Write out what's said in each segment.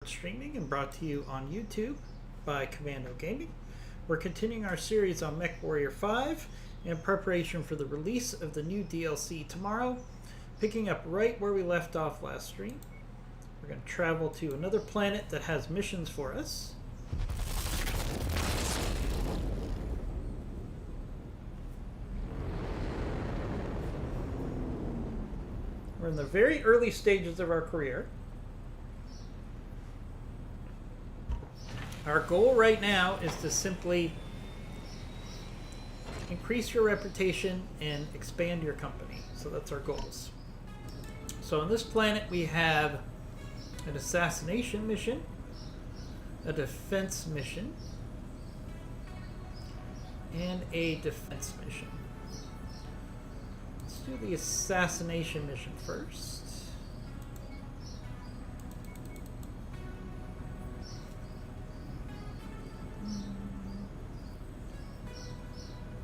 streaming and brought to you on YouTube by Commando Gaming. We're continuing our series on MechWarrior 5 in preparation for the release of the new DLC tomorrow, picking up right where we left off last stream. We're going to travel to another planet that has missions for us. We're in the very early stages of our career. Our goal right now is to simply increase your reputation and expand your company. So that's our goals. So on this planet we have an assassination mission, a defense mission, and a defense mission. Let's do the assassination mission first.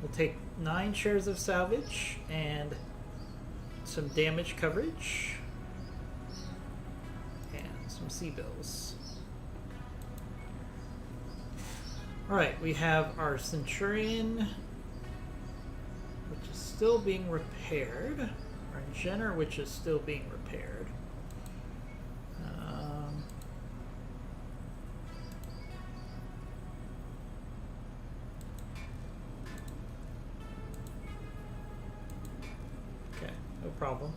We'll take 9 shares of salvage and some damage coverage and some sea bills. Alright, we have our Centurion, which is still being repaired. Our Jenner, which is still being repaired. Okay, no problem.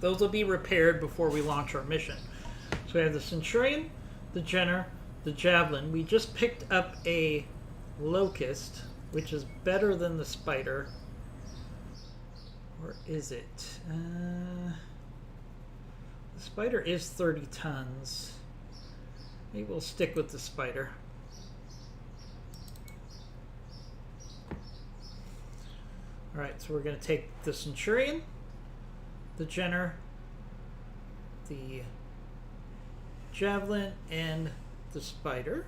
Those will be repaired before we launch our mission. So we have the Centurion, the Jenner, the Javelin. We just picked up a Locust, which is better than the Spider. Or is it? The Spider is 30 tons. Maybe we'll stick with the Spider. Alright, so we're going to take the Centurion, the Jenner, the Javelin, and the Spider.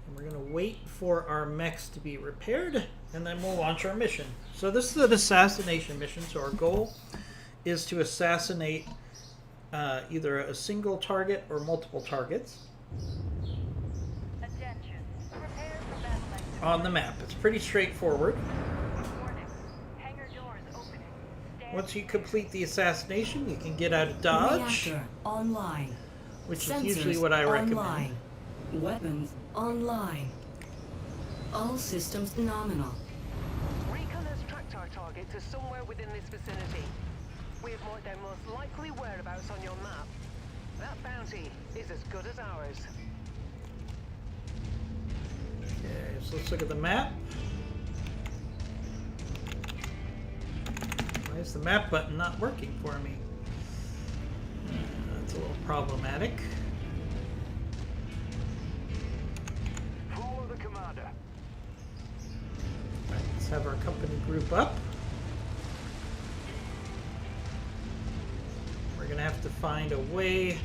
And we're going to wait for our mechs to be repaired, and then we'll launch our mission. So this is an assassination mission, so our goal is to assassinate either a single target or multiple targets on the map. It's pretty straightforward. Once you complete the assassination, you can get out of dodge. Reactor online. Which Sensors is usually what I recommend. Online. Weapons online. All systems nominal. Recon has tracked our target to somewhere within this vicinity. We have marked their most likely whereabouts on your map. That bounty is as good as ours. Okay, so let's look at the map. Why is the map button not working for me? That's a little problematic. Follow the commander. Right, let's have our company group up. We're going to have to find a way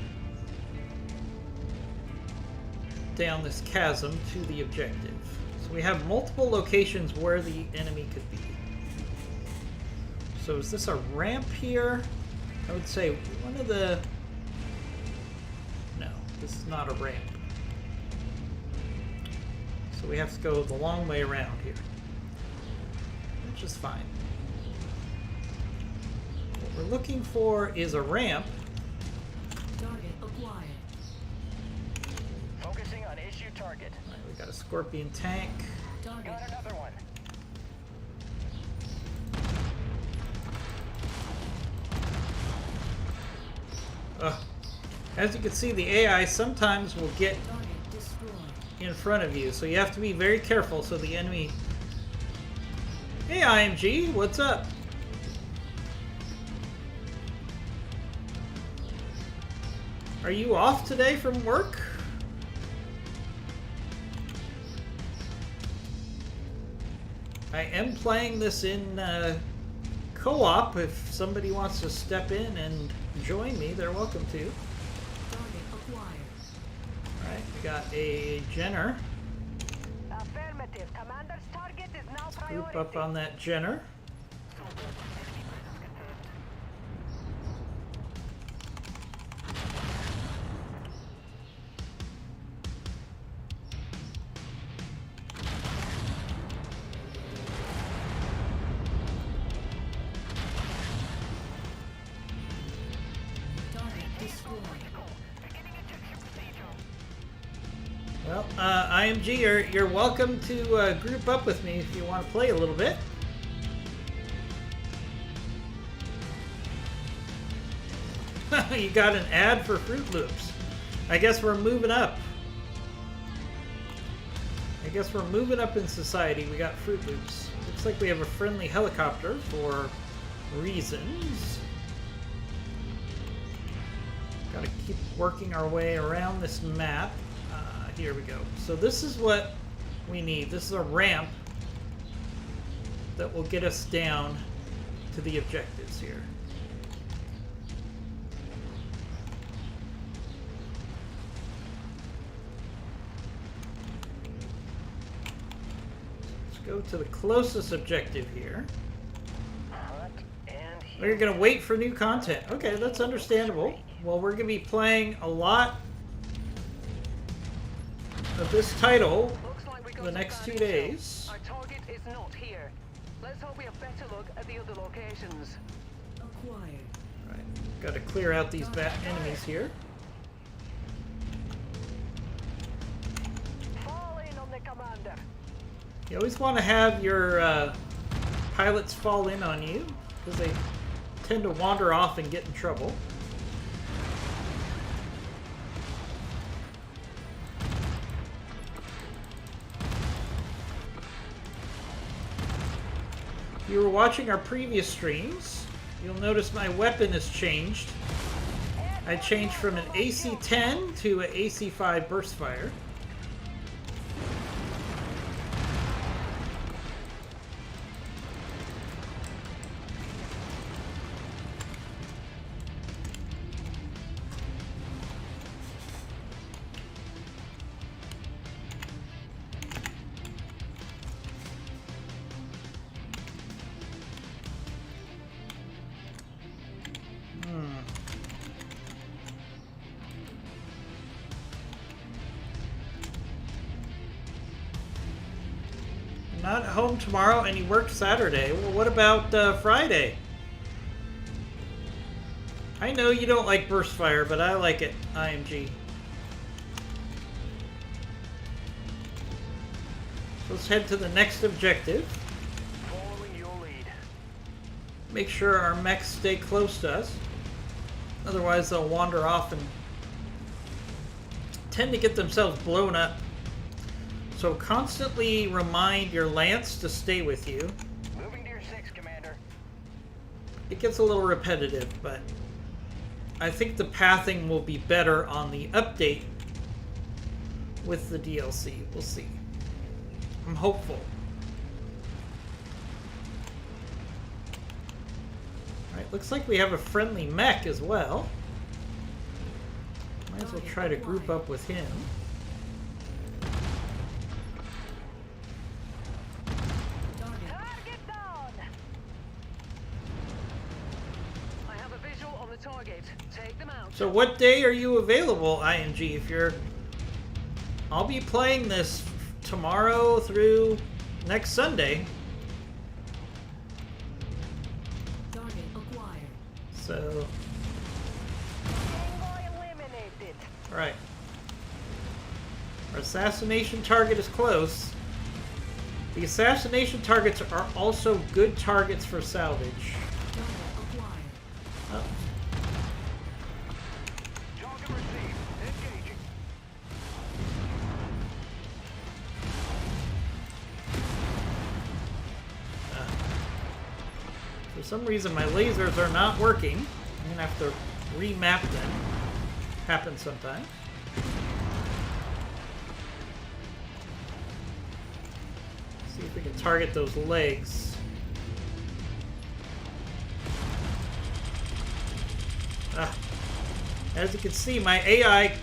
down this chasm to the objective. So we have multiple locations where the enemy could be. So is this a ramp here? I would say one of the... No, this is not a ramp. So we have to go the long way around here, which is fine. What we're looking for is a ramp. Target acquired. Focusing on issue target. All right, we got a Scorpion tank. Target. Got another one. As you can see, the AI sometimes will get Target destroyed. in front of you, so you have to be very careful so the enemy... Hey IMG, what's up? Are you off today from work? I am playing this in co-op. If somebody wants to step in and join me, they're welcome to. Target acquired. Alright, we got a Jenner. Affirmative. Commander's target is now Group priority. up on that Jenner. Well, IMG, you're welcome to group up with me if you want to play a little bit. You got an ad for Fruit Loops. I guess we're moving up. I guess we're moving up in society. We got Fruit Loops. Looks like we have a friendly helicopter for reasons. Gotta keep working our way around this map. Here we go. So this is what we need. This is a ramp that will get us down to the objectives here. Let's go to the closest objective here. We're going to wait for new content. Okay, that's understandable. Well, we're going to be playing a lot of this title the next 2 days. Our target is not here. Let's hope we have better look at the other locations. Acquired. Alright, got to clear out these enemies here. Fall in on the commander. You always want to have your pilots fall in on you, because they tend to wander off and get in trouble. If you were watching our previous streams, you'll notice my weapon has changed. I changed from an AC-10 to an AC-5 burst fire. Not home tomorrow, and you work Saturday. Well, what about Friday? I know you don't like burst fire, but I like it, IMG. Let's head to the next objective. Following your lead. Make sure our mechs stay close to us. Otherwise, they'll wander off and tend to get themselves blown up. So constantly remind your Lance to stay with you. Moving to your 6, Commander. It gets a little repetitive, but I think the pathing will be better on the update with the DLC. We'll see. I'm hopeful. Alright, looks like we have a friendly mech as well. Might as well try to group up with him. Target down! I have a visual on the target. Take them out. So what day are you available, IMG? If you're... I'll be playing this tomorrow through next Sunday. Target acquired. So... Envoy eliminated. Right. Our assassination target is close. The assassination targets are also good targets for salvage. Target acquired. Oh. Target received. Engaging. For some reason my lasers are not working. I'm gonna have to remap them. Happens sometimes. See if we can target those legs. As you can see, my AI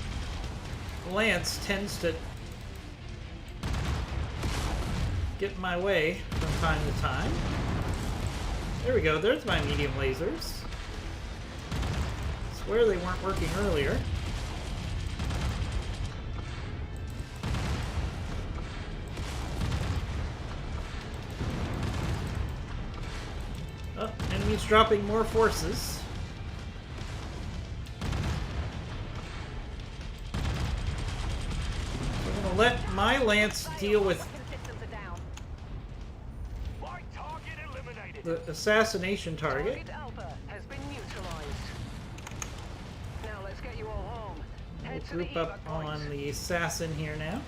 Lance tends to get in my way from time to time. There we go, there's my medium lasers. I swear they weren't working earlier. Oh, enemies dropping more forces. So I'm gonna my Lance deal with My target eliminated. the assassination target. Target Alpha has been neutralized. Now let's get you all home. We'll Head to the group up evac point. on the assassin here now.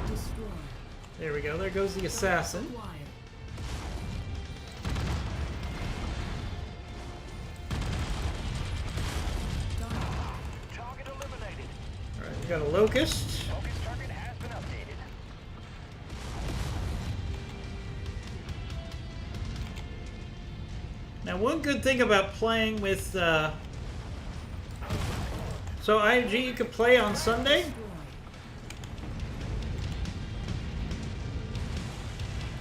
Destroy. There we go. There goes the assassin. Acquired. Target eliminated. All right, we got a locust. Focus target has been updated. Now, one good thing about playing with, so IMG, you can play on Sunday, Destroy.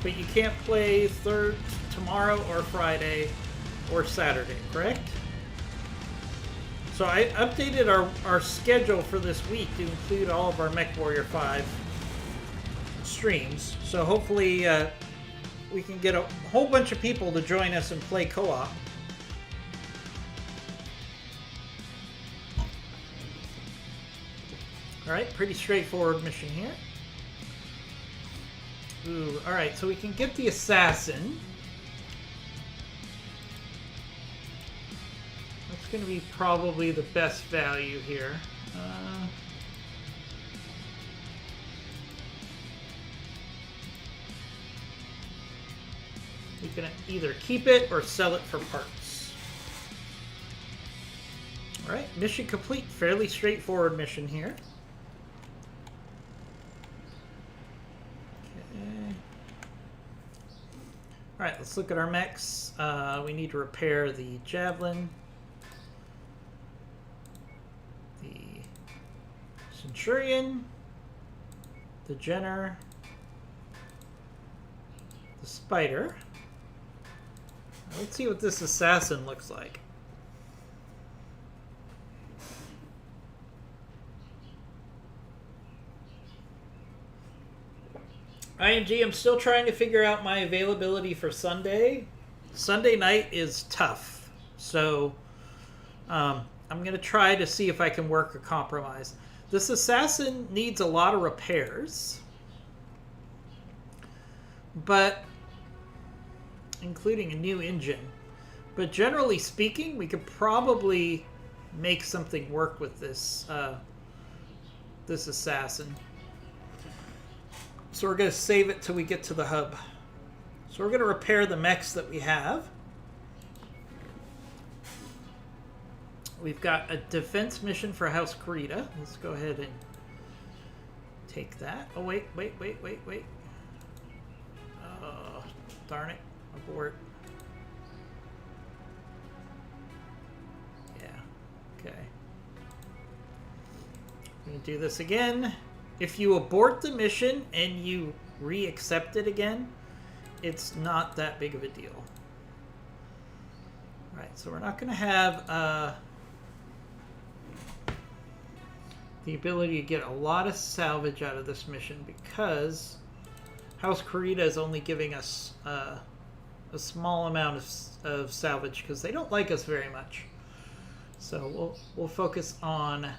but you can't play tomorrow or Friday or Saturday, correct? So I updated our schedule for this week to include all of our MechWarrior 5 streams. So hopefully we can get a whole bunch of people to join us and play co-op. Alright, pretty straightforward mission here. Ooh, alright, so we can get the assassin. That's going to be probably the best value here. We can either keep it or sell it for parts. Alright, mission complete. Fairly straightforward mission here. Okay. Alright, let's look at our mechs. We need to repair the javelin, the Centurion, the Jenner, the Spider. Let's see what this assassin looks like. IMG, I'm still trying to figure out my availability for Sunday. Sunday night is tough. So I'm going to try to see if I can work a compromise. This assassin needs a lot of repairs. But including a new engine. But generally speaking, we could probably make something work with this this assassin. So we're going to save it till we get to the hub. So we're going to repair the mechs that we have. We've got a defense mission for House Kurita. Let's go ahead and take that. Oh, wait. Oh, darn it. Abort. Yeah. Okay. I'm going to do this again. If you abort the mission and you re-accept it again, it's not that big of a deal. Alright, so we're not going to have the ability to get a lot of salvage out of this mission because House Kurita is only giving us a small amount of salvage because they don't like us very much. So we'll focus on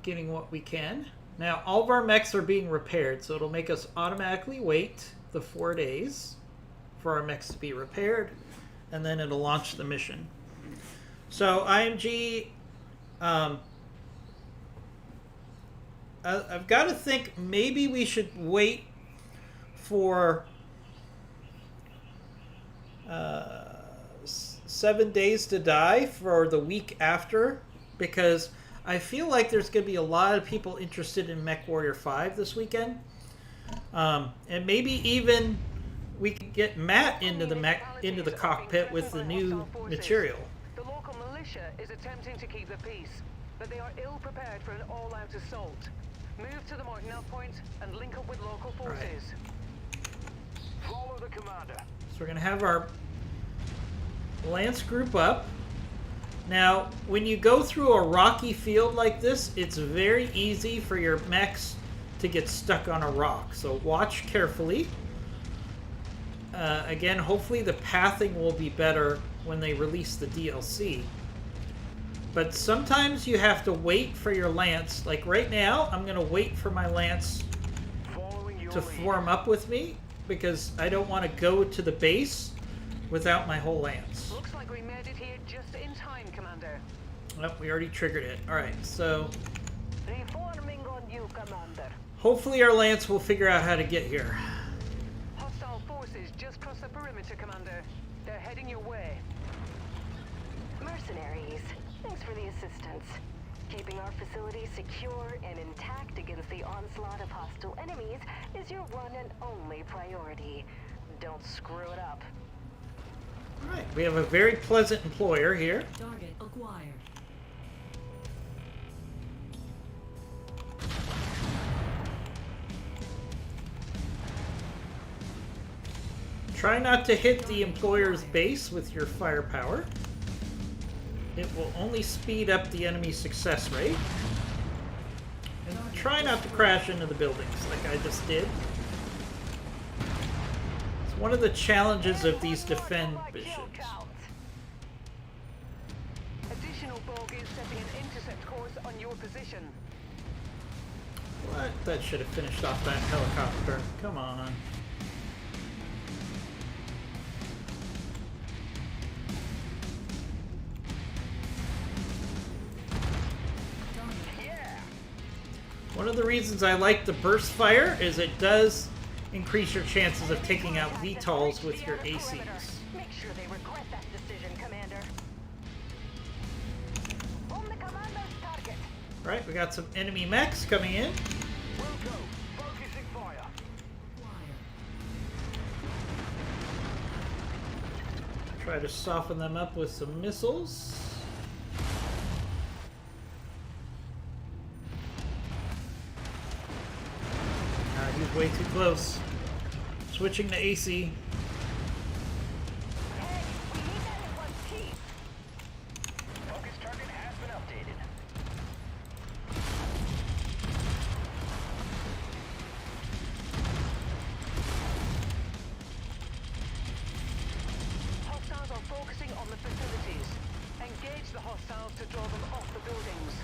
getting what we can. Now all of our mechs are being repaired, so it'll make us automatically wait the 4 days for our mechs to be repaired, and then it'll launch the mission. So IMG, I've got to think maybe we should wait for 7 days to die for the week after, because I feel like there's going to be a lot of people interested in MechWarrior 5 this weekend. And maybe even we could get Matt into the cockpit with the new material. The local militia is attempting to keep the peace, but they are ill prepared for an all-out assault. Move to the Martinelli point and link up with local forces. Right. Follow the commander. So we're going to have our Lance group up. Now, when you go through a rocky field like this, it's very easy for your mechs to get stuck on a rock. So watch carefully. Again, hopefully the pathing will be better when they release the DLC. But sometimes you have to wait for your lance. Like right now, I'm going to wait for my lance to form up with me because I don't want to go to the base without my whole lance. Looks like we made it here just in time, Commander. Oh, we already triggered it. Alright, so Reforming on you, Commander. hopefully our lance will figure out how to get here. Hostile forces just crossed the perimeter, Commander. They're heading your way. Mercenaries, thanks for the assistance. Keeping our facilities secure and intact against the onslaught of hostile enemies is your one and only priority. Don't screw it up. Alright, we have a very pleasant employer here. Target acquired. Try not to hit the employer's base with your firepower. It will only speed up the enemy's success rate. And try not to crash into the buildings like I just did. It's one of the challenges of these defend missions. Additional bogies setting an intercept course on your position. What? That should have finished off that helicopter. Come on. One of the reasons I like the burst fire is it does increase your chances of taking out VTOLs with your ACs. Make sure they regret that decision, Commander. On the commander's target. Right, we got some enemy mechs coming in. We'll go. Focusing fire. Acquired. Try to soften them up with some missiles. He's way too close. Switching to AC. Hey, we need that in one piece. Focus target has been updated. Hostiles are focusing on the facilities. Engage the hostiles to draw them off the buildings.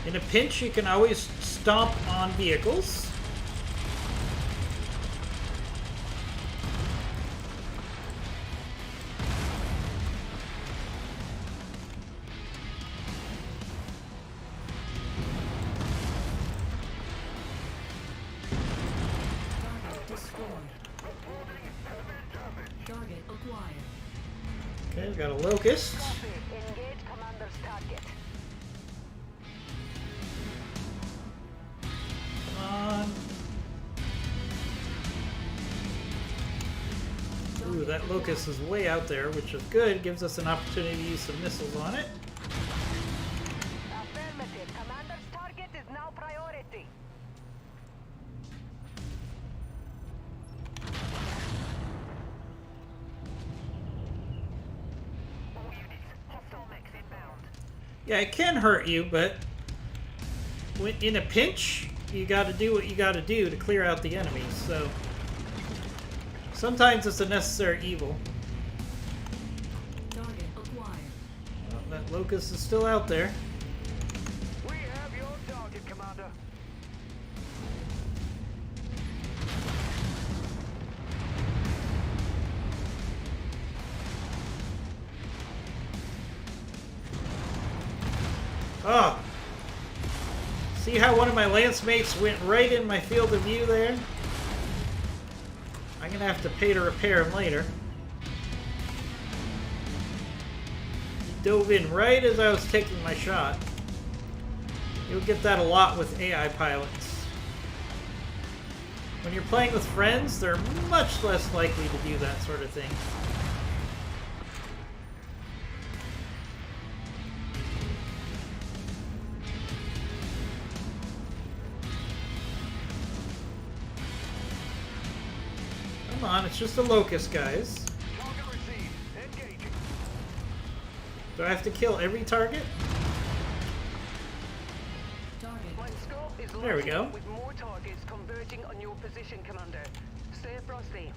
In a pinch, you can always stomp on vehicles. Target destroyed. Target acquired. Okay, we've got a locust. Copy. Engage commander's target. Come on. Ooh, that locust is way out there, which is good. Gives us an opportunity to use some missiles on it. Affirmative. Commander's target is now priority. Yeah, it can hurt you, but when in a pinch, you got to do what you got to do to clear out the enemies. So sometimes it's a necessary evil. Target acquired. Well, that locust is still out there. We have your target, Commander. Oh! See how one of my lance mates went right in my field of view there? I'm gonna have to pay to repair him later. He dove in right as I was taking my shot. You'll get that a lot with AI pilots. When you're playing with friends, they're much less likely to do that sort of thing. Come on, it's just a locust, guys. Target received. Do I have to kill every target? Target. My scope is There we lighting go. up with more targets converging on your position, Commander. Stay frosty.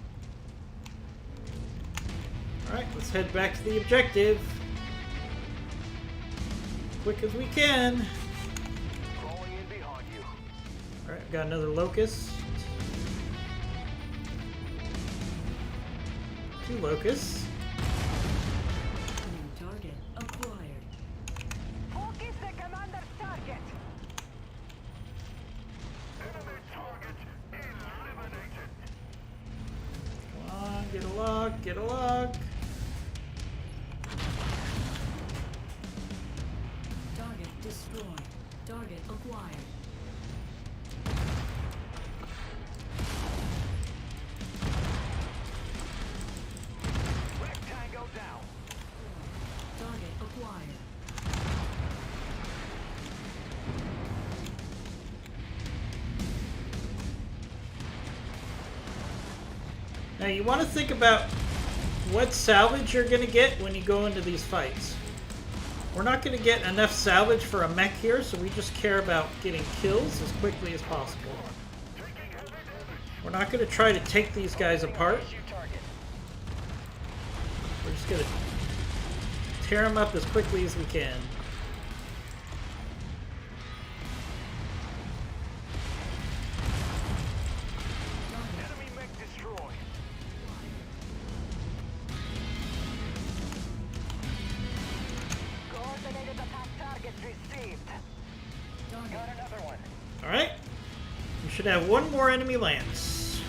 Alright, let's head back to the objective. Quick as we can. Crawling in behind you. Alright, I've got another locust. 2 locusts. New target acquired. Focus the commander's target. Enemy target eliminated. Come on, get a lock, get a lock. Target destroyed. Target acquired. Rectangle down. Target acquired. Now you want to think about what salvage you're going to get when you go into these fights. We're not going to get enough salvage for a mech here, so we just care about getting kills as quickly as possible. We're not going to try to take these guys apart. Issue target. We're just going to tear them up as quickly as we can. Enemy mech destroyed. Coordinated attack targets received. Target. Got another one. Alright. We should have one more enemy lance.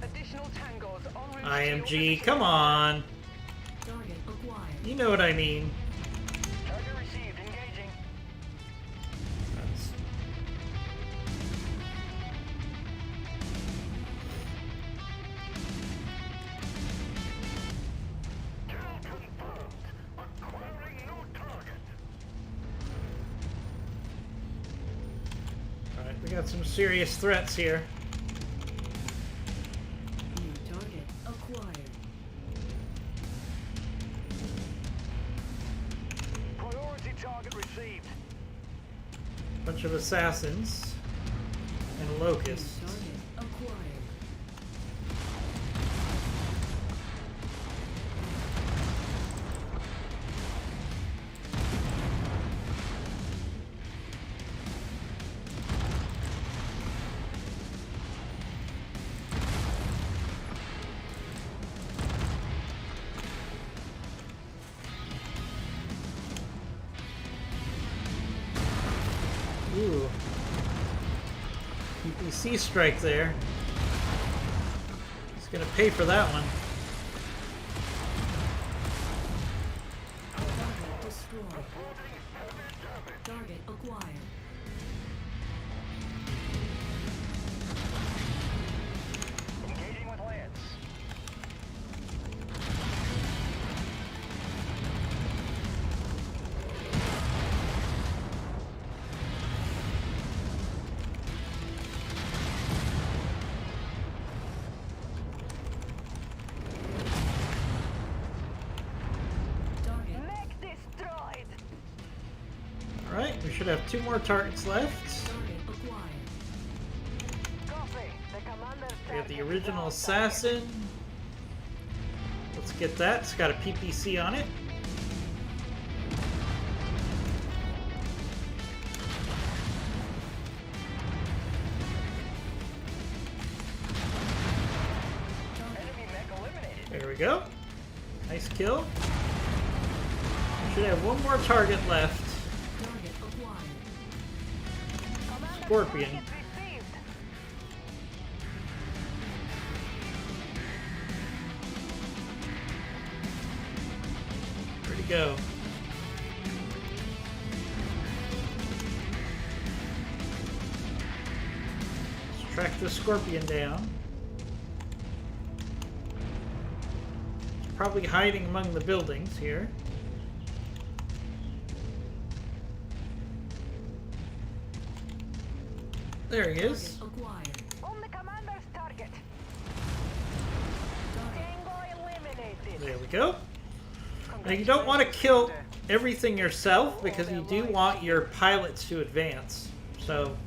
Additional tangos en route to your IMG, position. come on. Target acquired. You know what I mean. Target received. Engaging. That's- Kill confirmed. Acquiring new target. Alright, we got some serious threats here. New target acquired. Priority target received. Bunch of assassins and locusts. New target acquired. Ooh. PPC strike there. He's gonna pay for that one. Target destroyed. Target acquired. Engaging with lance. Target. Mech destroyed. Alright, we should have 2 more targets left. Target acquired. Copy. The commander's We have the target is original on assassin. Let's get that. It's got a PPC on it. Enemy mech eliminated. There we go. Nice kill. We should have 1 more target left. Target acquired. Commander's Scorpion. target received. Where'd he go? Let's track the scorpion down. He's probably hiding among the buildings here. There he is. Target acquired. On the commander's target. Target. Tango eliminated. There we go. Now you don't want to kill everything yourself because you do want your pilots to advance. So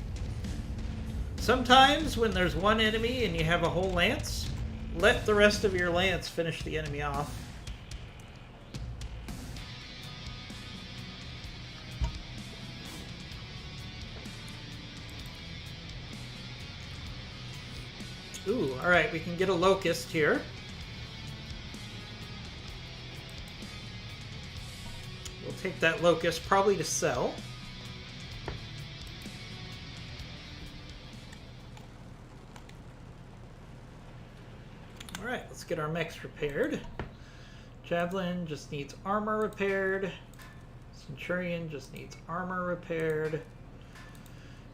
sometimes when there's one enemy and you have a whole lance, let the rest of your lance finish the enemy off. Ooh, alright, we can get a locust here. We'll take that locust probably to sell. Alright, let's get our mechs repaired. Javelin just needs armor repaired. Centurion just needs armor repaired.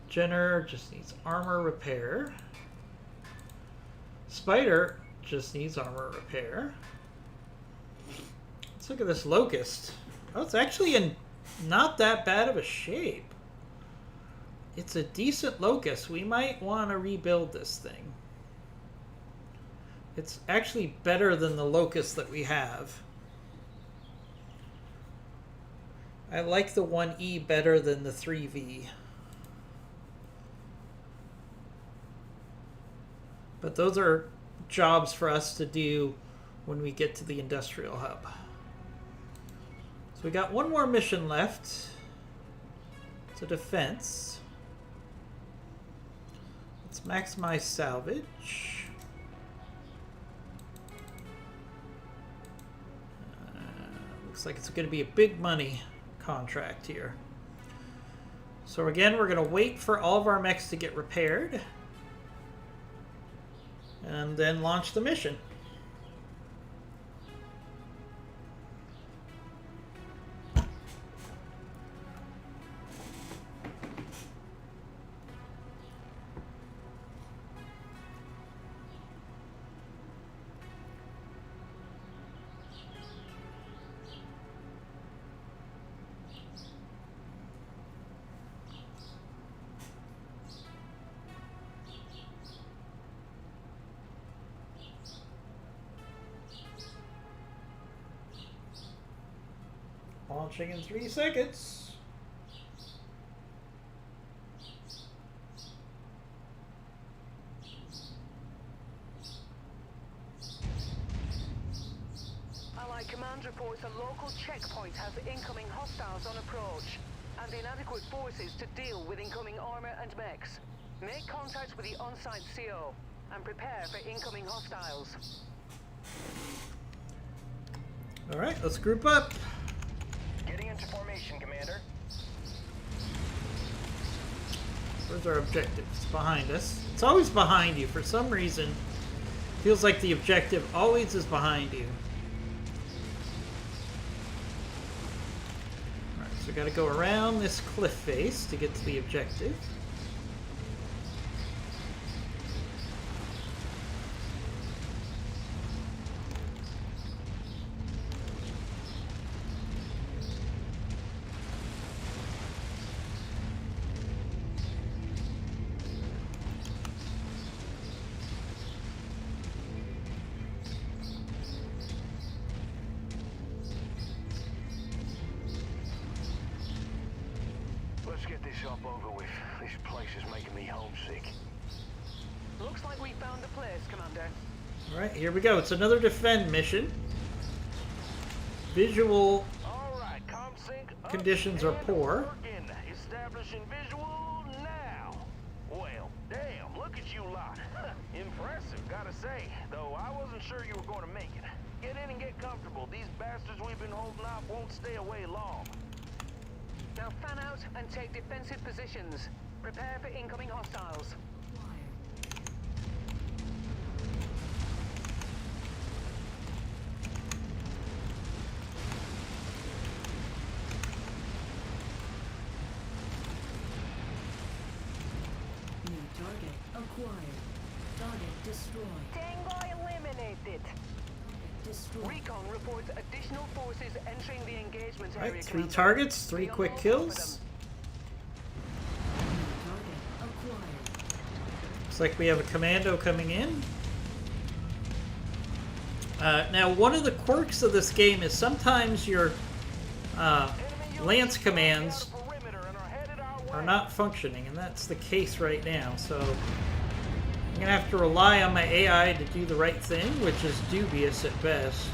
Jenner just needs armor repair. Spider just needs armor repair. Let's look at this locust. Oh, it's actually in not that bad of a shape. It's a decent locust. We might want to rebuild this thing. It's actually better than the locust that we have. I like the 1E better than the 3V. But those are jobs for us to do when we get to the industrial hub. So we got one more mission left. It's a defense. Let's maximize salvage. Looks like it's going to be a big money contract here. So again, we're going to wait for all of our mechs to get repaired. And then launch the mission. Launching in 3 seconds. Allied Command reports a local checkpoint has incoming hostiles on approach and inadequate forces to deal with incoming armor and mechs. Make contact with the on-site CO and prepare for incoming hostiles. Alright, let's group up. Getting into formation, Commander. Where's our objective? It's behind us. It's always behind you. For some reason, feels like the objective always is behind you. Alright, so we gotta go around this cliff face to get to the objective. Let's get this up over with. This place is making me homesick. Looks like we found the place, Commander. Alright, here we go. It's another defend mission. Visual Alright, ComSync up conditions are and poor. working. Establishing visual now. Well, damn, look at you lot. Impressive, gotta say. Though I wasn't sure you were going to make it. Get in and get comfortable. These bastards we've been holding off won't stay away long. Now fan out and take defensive positions. Prepare for incoming hostiles. New target acquired. Target destroyed. Tango eliminated. Target destroyed. Recon reports additional forces entering the engagement area. Alright, 3 Commander. targets, 3 Be on quick the lookout for kills. them. New target acquired. Looks like we have a commando coming in. Now, one of the quirks of this game is sometimes your lance commands are not functioning, and that's the case right now. So I'm going to have to rely on my AI to do the right thing, which is dubious at best.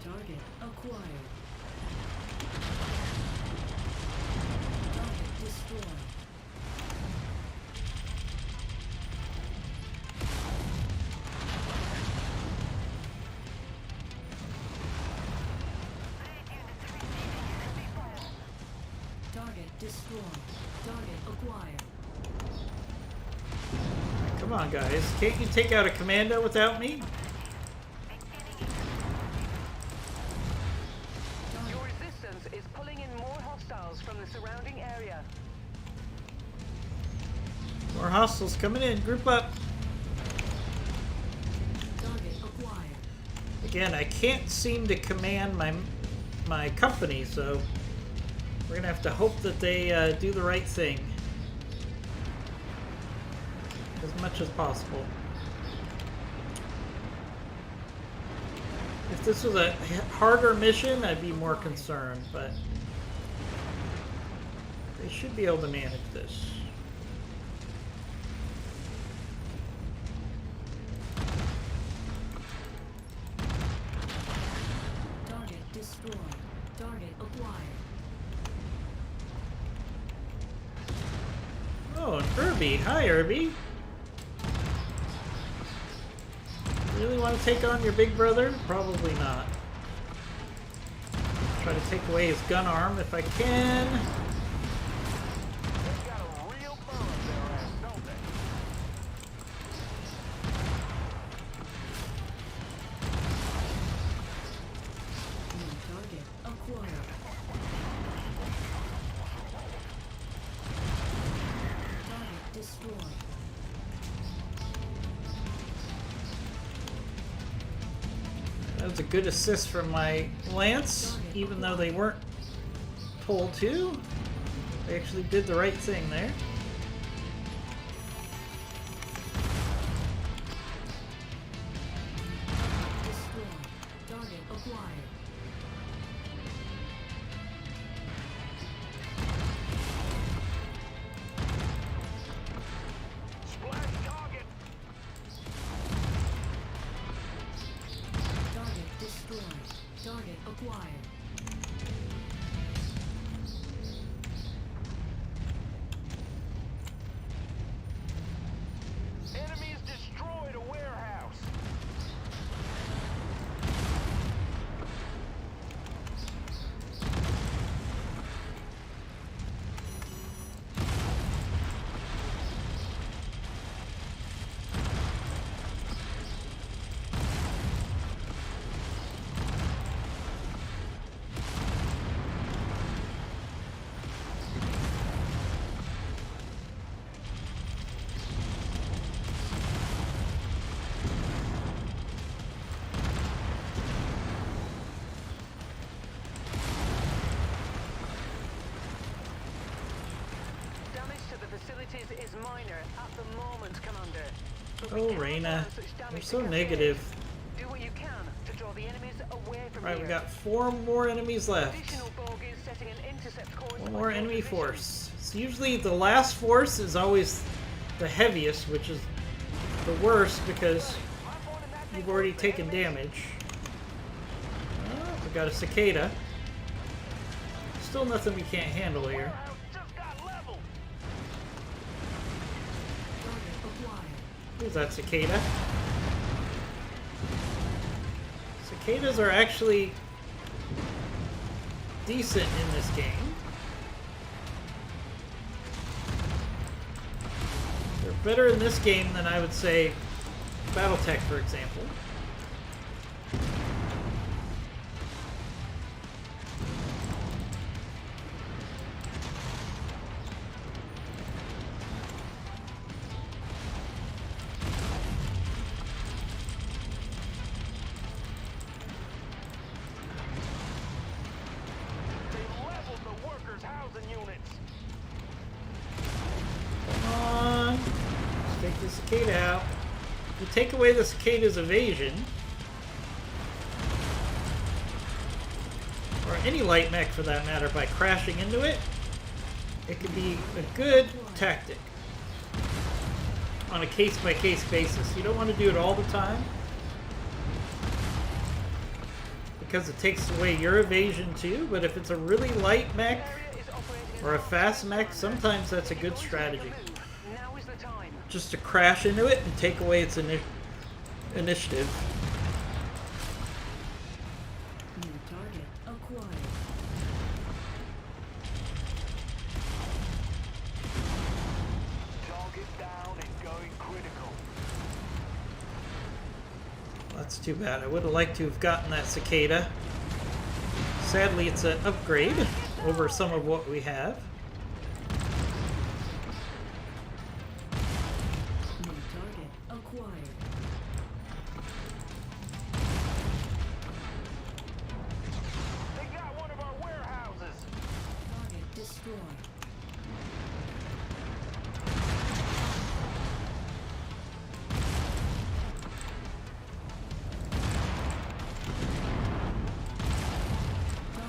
Target acquired. Target destroyed. Target destroyed. Target acquired. Come on, guys. Can't you take out a commando without me? Your resistance is pulling in more hostiles from the surrounding area. More hostiles coming in. Group up. Target acquired. Again, I can't seem to command my company, so we're gonna have to hope that they do the right thing as much as possible. If this was a harder mission, I'd be more concerned, but they should be able to manage this. Target destroyed. Target acquired. Oh, and Irby. Hi, Irby. Really want to take on your big brother? Probably not. Try to take away his gun arm if I can. They got a real burn up their ass, don't they? New target acquired. Target destroyed. That was a good assist from my lance, even though they weren't told to. They actually did the right thing there. Destroyed. Target acquired. Splash target! Target destroyed. Target acquired. Enemies destroyed a warehouse! Damage to the facilities is minor at the moment, Commander. But we Oh, cannot Reyna. allow such You're damage so to cascade. negative. Do what you can to draw the enemies away from Alright, here. we got 4 more enemies left. Additional bogies setting an intercept course. One on more your enemy position. force. So usually the last force is always the heaviest, which is the worst because you've already taken damage. Oh, we got a cicada. Still nothing we can't handle here. Warehouse just got leveled! Target acquired. Who's that cicada? Cicadas are actually decent in this game. They're better in this game than I would say Battletech, for example. you take away the cicada's evasion, or any light mech for that matter, by crashing into it, it could be a good tactic on a case-by-case basis. You don't want to do it all the time, because it takes away your evasion too, but if it's a really light mech or a fast mech, sometimes that's a good strategy. Now is the time. Just to crash into it and take away its initiative. New target acquired. Target down and going critical. That's too bad. I would have liked to have gotten that cicada. Sadly, it's an upgrade over some of what we have. New target acquired. They got one of our warehouses. Target destroyed.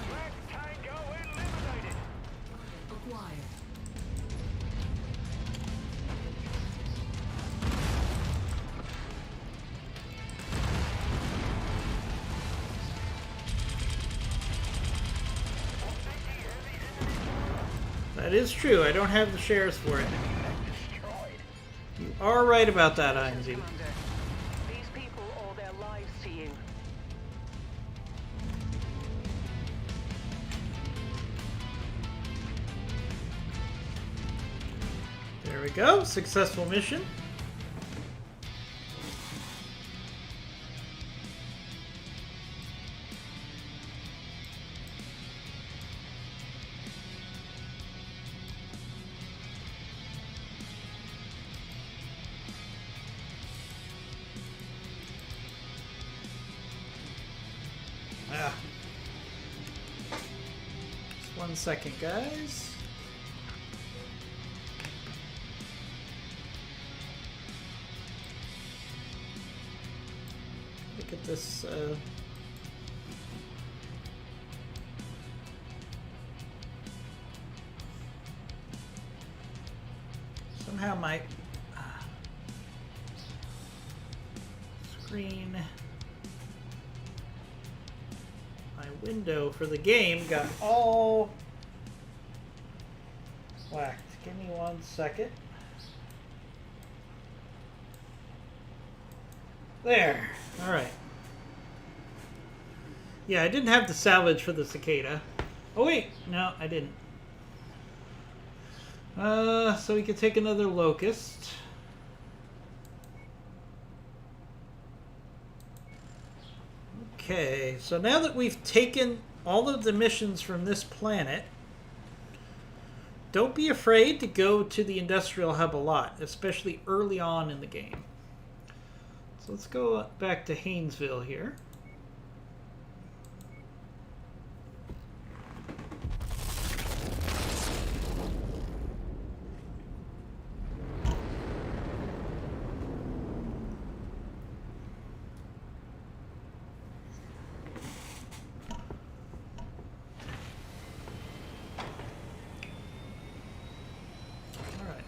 Black Tango eliminated. Acquired. That is true. I don't have the shares for it. You are right about that, IMZ. Commander, these people owe their lives to you. There we go. Successful mission. Ah. Just 1 second, guys. Look at this. Somehow my screen, my window for the game got all whacked. Give me 1 second. There. All right. Yeah, I didn't have the salvage for the cicada. Oh wait, no, I didn't. So we could take another locust. Okay, so now that we've taken all of the missions from this planet, don't be afraid to go to the industrial hub a lot, especially early on in the game. So let's go back to Haynesville here.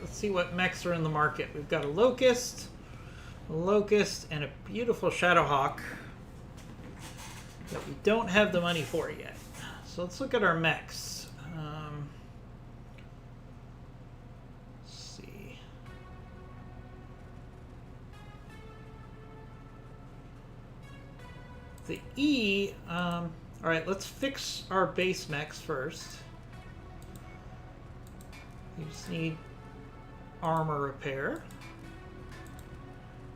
Let's see what mechs are in the market. We've got a Locust, and a beautiful Shadowhawk that we don't have the money for yet. So let's look at our mechs. Let's see. The E, all right, let's fix our base mechs first. You just need armor repair.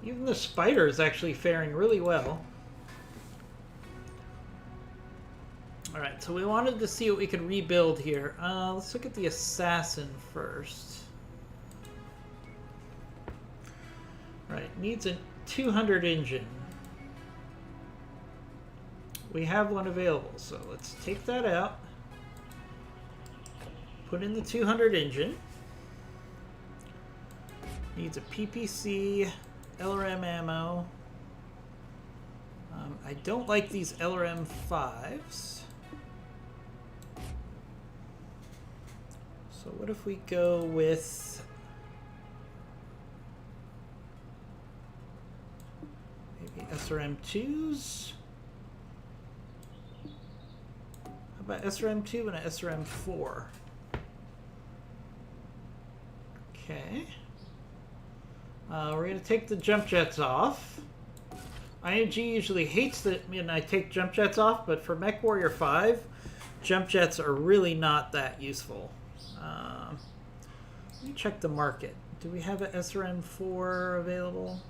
Even the spider is actually faring really well. Alright, so we wanted to see what we could rebuild here. Let's look at the assassin first. Right, needs a 200 engine. We have one available, so let's take that out. Put in the 200 engine. Needs a PPC LRM ammo. I don't like these LRM 5s. So what if we go with maybe SRM 2s? How about SRM 2 and a SRM 4? Okay. We're going to take the jump jets off. IMG usually hates that when I take jump jets off, but for MechWarrior 5, jump jets are really not that useful. Let me check the market. Do we have an SRM 4 available?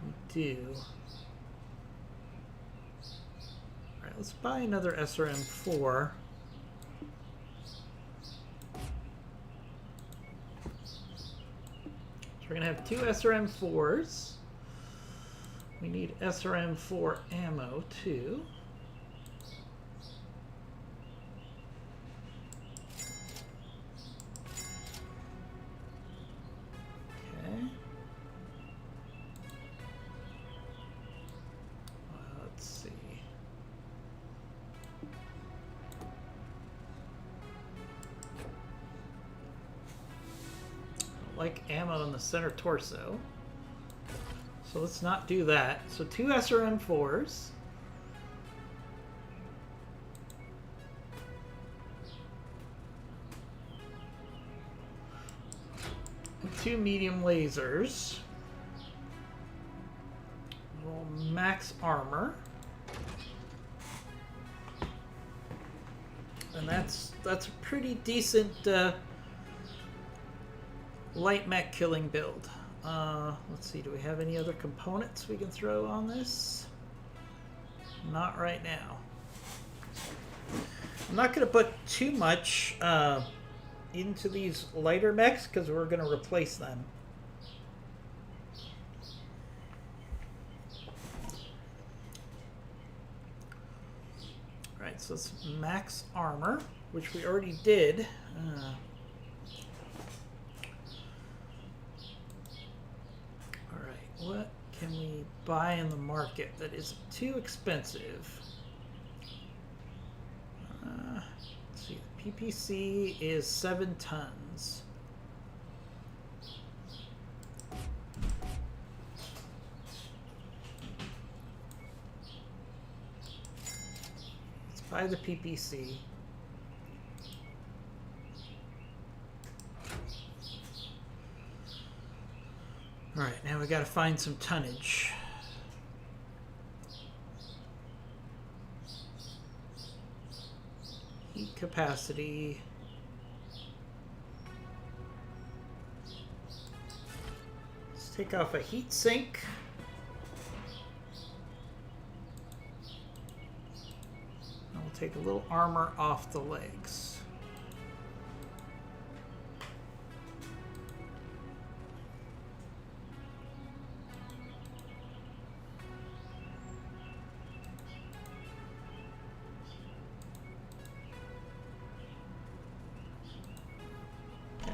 We do. Alright, let's buy another SRM 4. We're going to have 2 SRM 4s. We need SRM 4 ammo too. Okay. Let's see. Like ammo in the center torso. So let's not do that. So 2 SRM 4s. And 2 medium lasers. Roll max armor. And that's a pretty decent light mech killing build. Let's see, do we have any other components we can throw on this? Not right now. I'm not going to put too much into these lighter mechs because we're going to replace them. Alright, so it's max armor, which we already did. What can we buy in the market that isn't too expensive? Let's see, the PPC is 7 tons. Let's buy the PPC. Alright, now we gotta find some tonnage. Heat capacity. Let's take off a heat sink. And we'll take a little armor off the legs.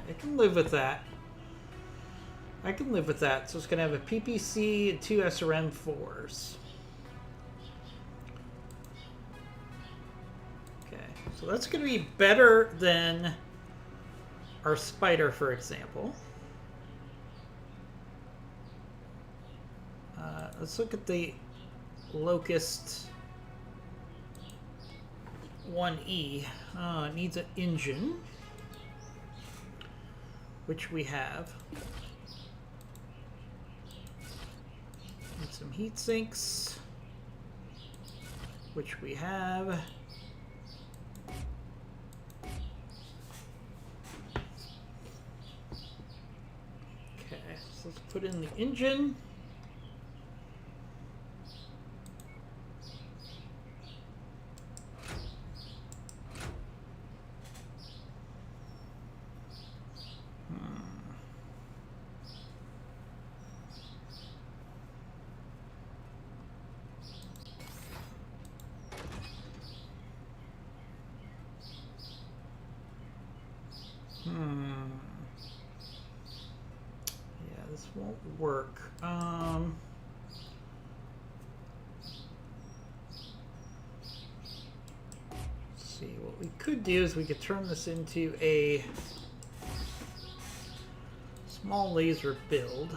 I can live with that. I can live with that. So it's going to have a PPC and 2 SRM 4s. Okay, so that's going to be better than our Spider, for example. Let's look at the Locust 1E. It needs an engine, which we have. And some heat sinks, which we have. Okay, so let's put in the engine. this won't work. Let's see, what we could do is we could turn this into a small laser build.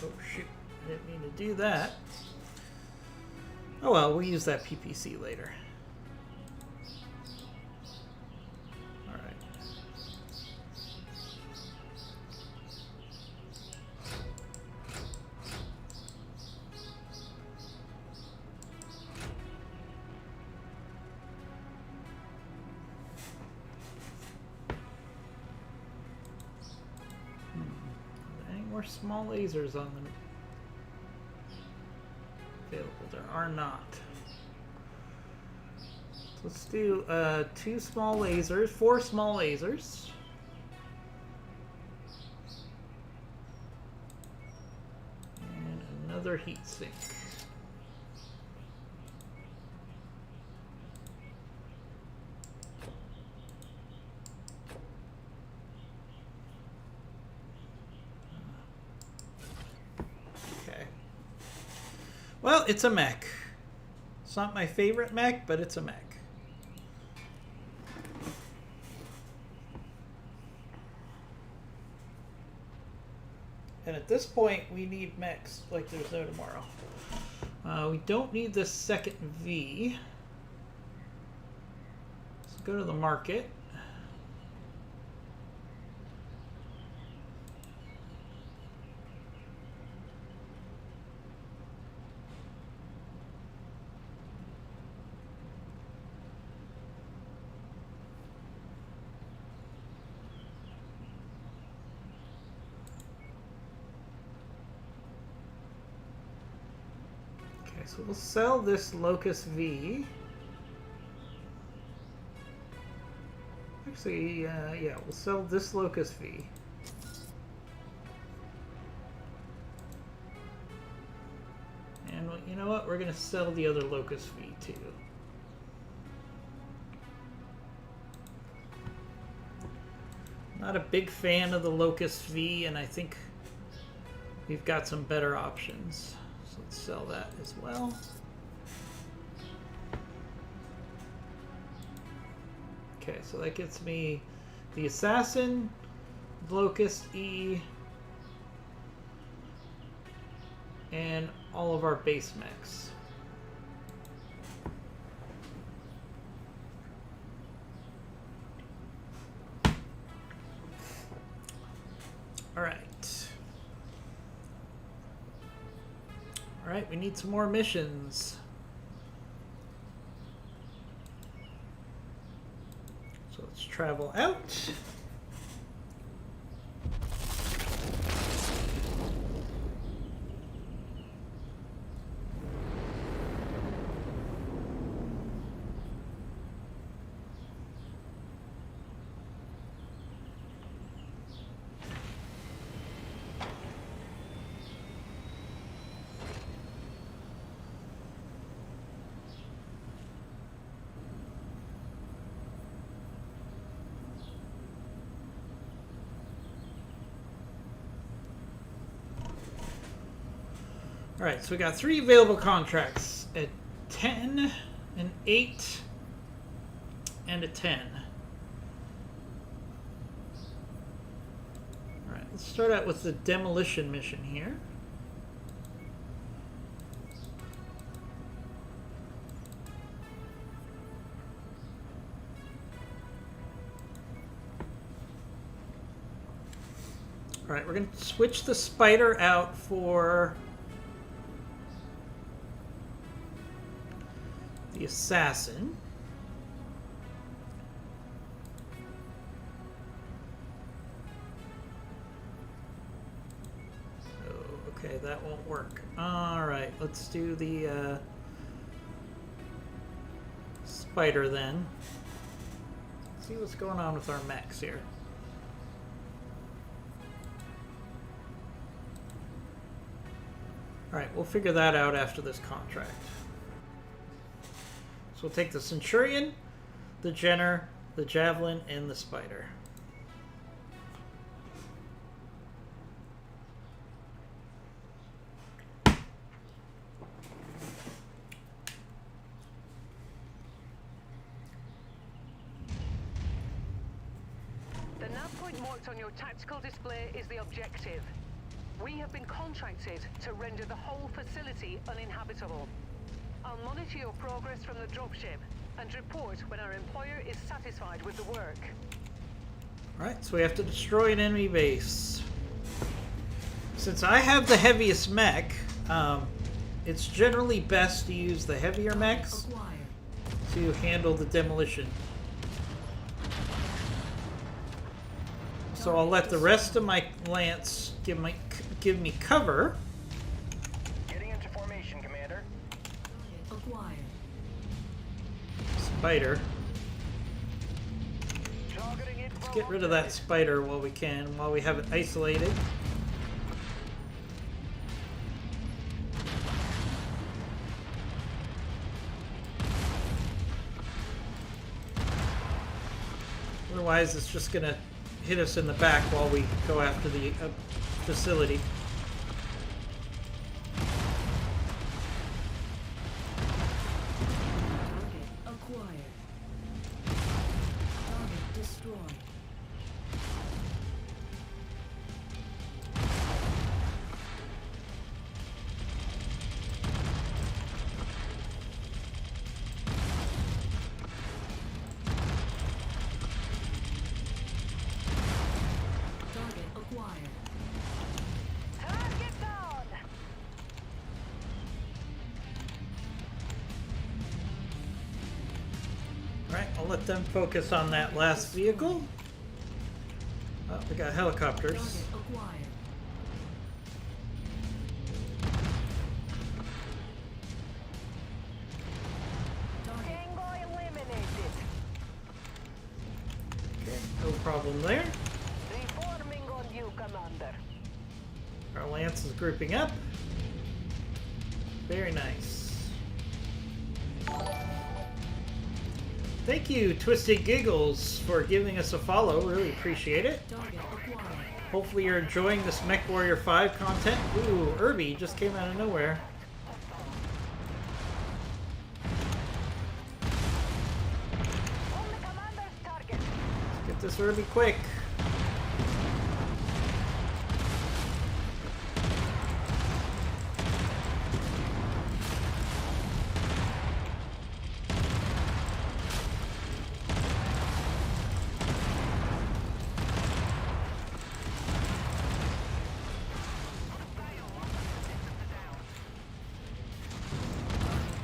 Oh shoot, I didn't mean to do that. Oh well, we'll use that PPC later. Alright. Any more small lasers on them? Available. There are not. Let's do 4 small lasers. And another heat sink. Okay. Well, it's a mech. It's not my favorite mech, but it's a mech. And at this point, we need mechs like there's no tomorrow. We don't need this second V. Let's go to the market. So we'll sell this Locust V. Actually, yeah, we'll sell this Locust V. And you know what? We're going to sell the other Locust V too. Not a big fan of the Locust V, and I think we've got some better options. So let's sell that as well. Okay, so that gets me the Assassin, Locust E, and all of our base mechs. Alright, we need some more missions. So let's travel out. Alright, so we got 3 available contracts, a 10, an 8, and a 10. Alright, let's start out with the demolition mission here. Alright, we're going to switch the spider out for the assassin. Oh, okay, that won't work. Alright, let's do the spider then. Let's see what's going on with our mechs here. Alright, we'll figure that out after this contract. So we'll take the Centurion, the Jenner, the Javelin, and the Spider. The nav point marked on your tactical display is the objective. We have been contracted to render the whole facility uninhabitable. I'll monitor your progress from the dropship and report when our employer is satisfied with the work. Alright, so we have to destroy an enemy base. Since I have the heaviest mech, it's generally best to use the heavier mechs Acquired. to handle the demolition. So I'll let the rest of my Lance give me cover. Getting into formation, Commander. Acquired. Spider. Targeting it. Let's get rid of that spider while we can, while we have it isolated. Otherwise, it's just gonna hit us in the back while we go after the facility. Target acquired. Target destroyed. Target acquired. Target down! Alright, I'll let them focus on that last vehicle. Oh, we got helicopters. Target acquired. Target Tango eliminated. Okay, no problem there. Reforming on you, Commander. Our Lance is grouping up. Very nice. Thank you, Twisted Giggles, for giving us a follow. Really appreciate it. target acquired. Hopefully you're enjoying this MechWarrior 5 content. Ooh, Irby just came out of nowhere. On the commander's target. Let's get this Irby quick.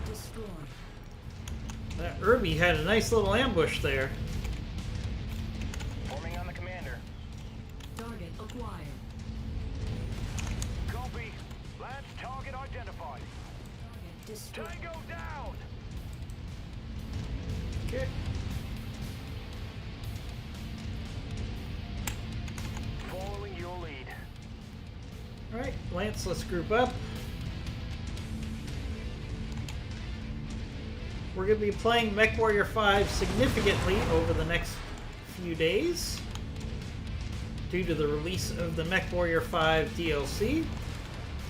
Destroyed. That Irby had a nice little ambush there. Forming on the commander. Target acquired. Copy. Lance target identified. Target destroyed. Tango down. Okay. Following your lead. Alright, Lance, let's group up. We're going to be playing MechWarrior 5 significantly over the next few days due to the release of the MechWarrior 5 DLC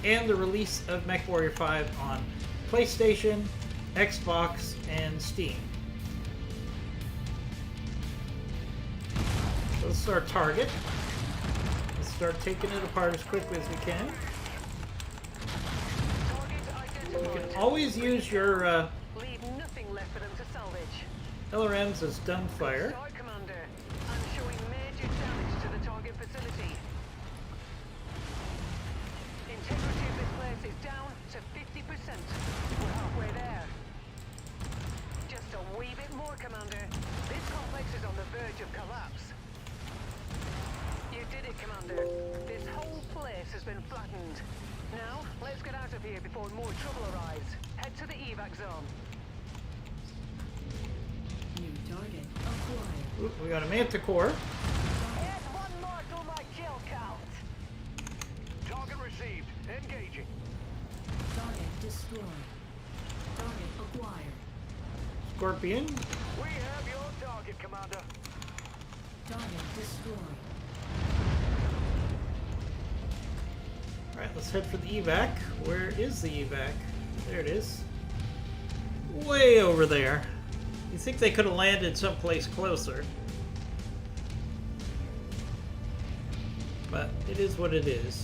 and the release of MechWarrior 5 on PlayStation, Xbox, and Steam. So this is our target. Let's start taking it apart as quickly as we can. Target You identified. can always use your Leave nothing left for them to salvage. LRMs as Dumbfire. Sorry, Commander. I'm showing major damage to the target facility. Integrity of this place is down to 50%. We're halfway there. Just a wee bit more, Commander. This complex is on the verge of collapse. You did it, Commander. This whole place has been flattened. Now, let's get out of here before more trouble arrives. Head to the evac zone. New target acquired. Ooh, we got a Manticore. Add one more to my kill count. Target received. Engaging. Target destroyed. Target acquired. Scorpion. We have your target, Commander. Target destroyed. Alright, let's head for the evac. Where is the evac? There it is. Way over there. You think they could have landed someplace closer. But it is what it is.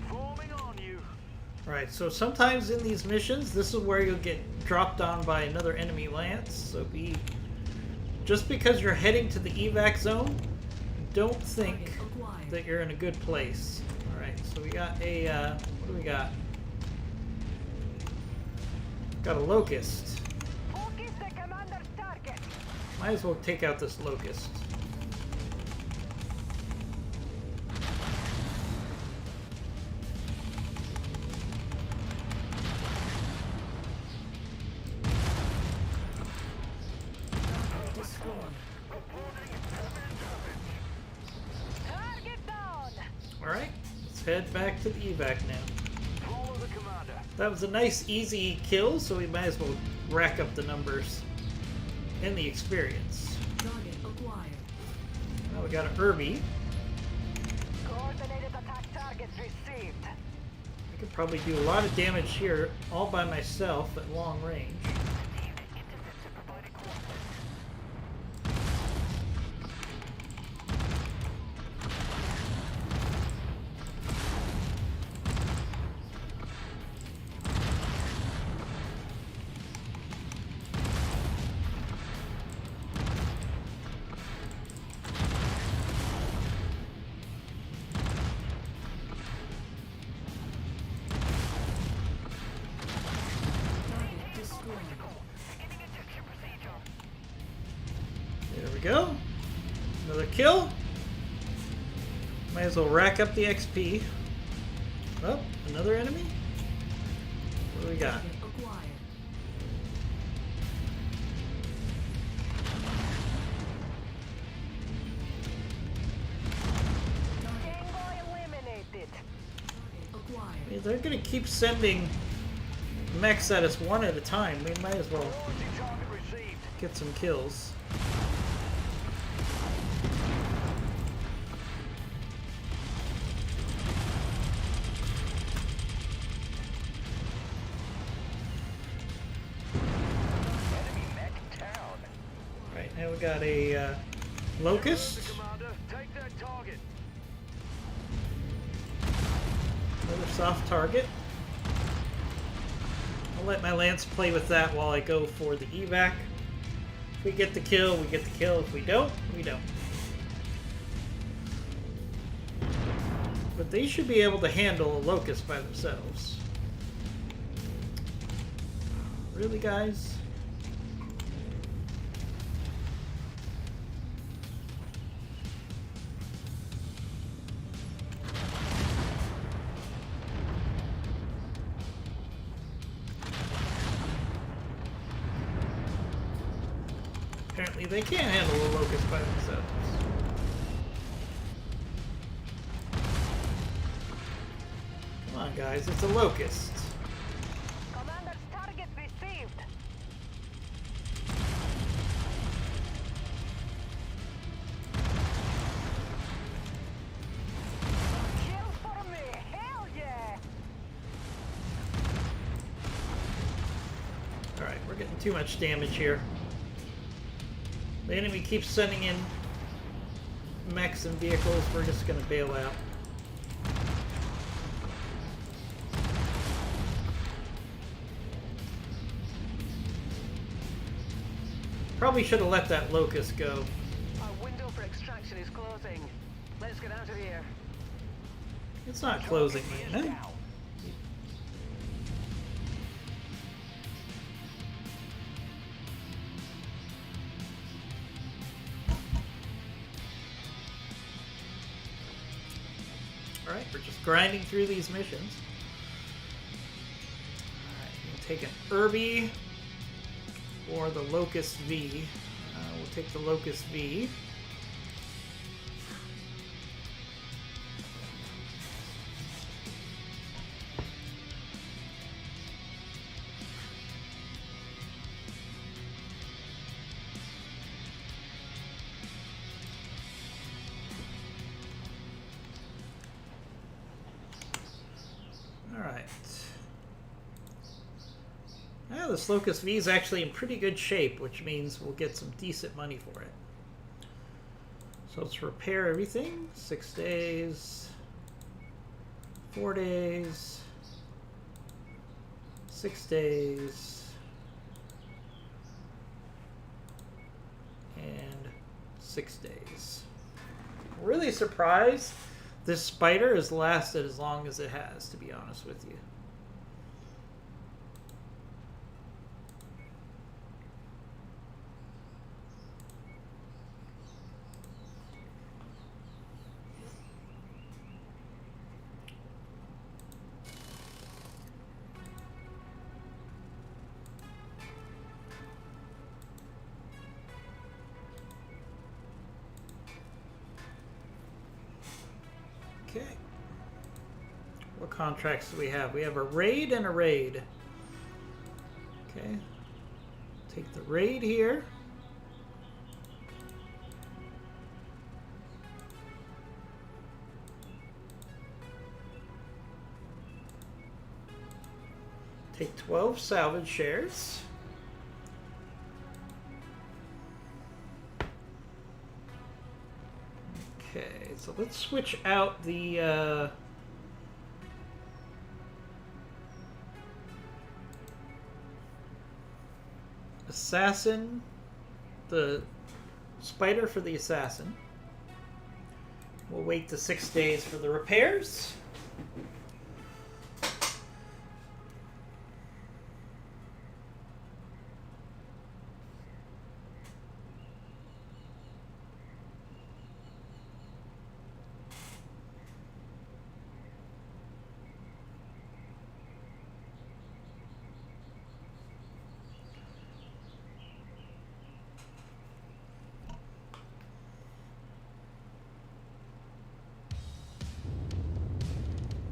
Forming on you. Right, so sometimes in these missions, this is where you'll get dropped on by another enemy lance. So just because you're heading to the evac zone, don't think Target acquired. that you're in a good place. Alright, so we got a, what do we got? Got a locust. Focus the commander's target. Might as well take out this locust. Target destroyed. Target down. Alright, let's head back to the evac now. Follow the commander. That was a nice, easy kill, so we might as well rack up the numbers and the experience. Target acquired. Now we got an Irby. Coordinated attack targets received. I could probably do a lot of damage here all by myself at long range. Target destroyed. There we go. Another kill. Might as well rack up the XP. Oh, another enemy? What do we got? Target acquired. Tango eliminated. Target acquired. I mean, they're gonna keep sending mechs at us one at a time. We might as well Priority target received. get some kills. Enemy mech down. Right, now we got a locust. Mr. Commander, take that target. Another soft target. I'll let my lance play with that while I go for the evac. If we get the kill, we get the kill. If we don't, we don't. But they should be able to handle a locust by themselves. Really, guys? Apparently they can't handle a locust by themselves. Come on, guys, it's a locust. Commander's target received. Kill for me. Hell yeah. Alright, we're getting too much damage here. The enemy keeps sending in mechs and vehicles. We're just gonna bail out. Probably should have let that locust go. Our window for extraction is closing. Let's get out of here. It's not closing, man. Down. Alright, we're just grinding through these missions. Alright, we'll take an Irby or the Locust V. We'll take the Locust V. Alright. Yeah, this Locust V is actually in pretty good shape, which means we'll get some decent money for it. So let's repair everything. 6 days. 4 days. 6 days. And 6 days. I'm really surprised this spider has lasted as long as it has, to be honest with you. Okay. What contracts do we have? We have a raid and a raid. Okay. Take the raid here. Take 12 salvage shares. Okay, so let's switch out the assassin, the spider for the assassin. We'll wait the 6 days for the repairs.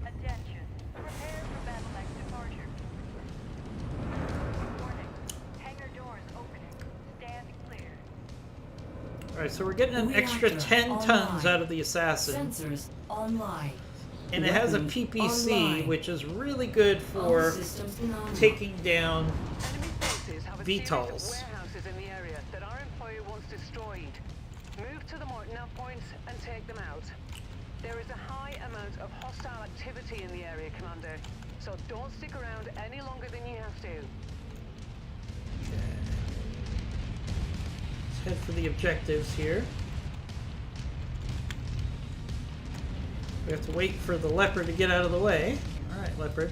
Attention. Prepare for battle-like departure. Warning. Hangar doors opening. Stand clear. Alright, so we're getting an extra Reactor 10 tons online. out of the assassin. Sensors online. And it has a Weapon PPC, online. which is really good All for systems nominal. taking down Enemy forces have a series of VTOLs. warehouses in the area that our employer wants destroyed. Move to the marked nav points and take them out. There is a high amount of hostile activity in the area, Commander, so don't stick around any longer than you have to. Let's head for the objectives here. We have to wait for the leopard to get out of the way. Alright, leopard.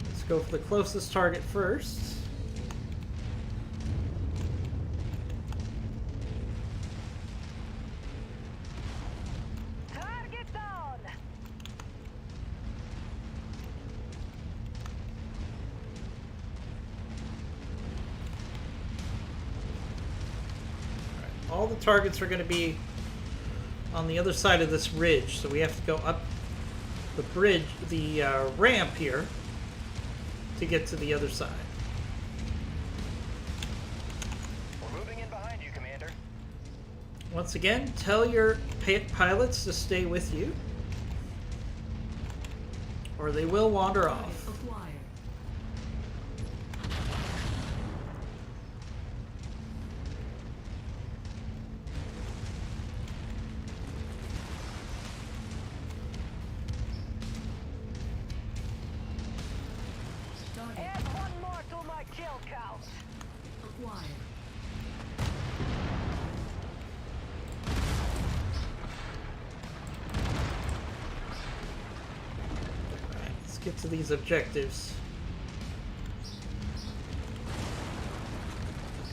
Let's go for the closest target first. Target down! All the targets are going to be on the other side of this ridge, so we have to go up the bridge, the ramp here, to get to the other side. We're moving in behind you, Commander. Once again, tell your pilots to stay with you, or they will wander off. Acquired. Target Add one more to my kill count. acquired. Alright, let's get to these objectives.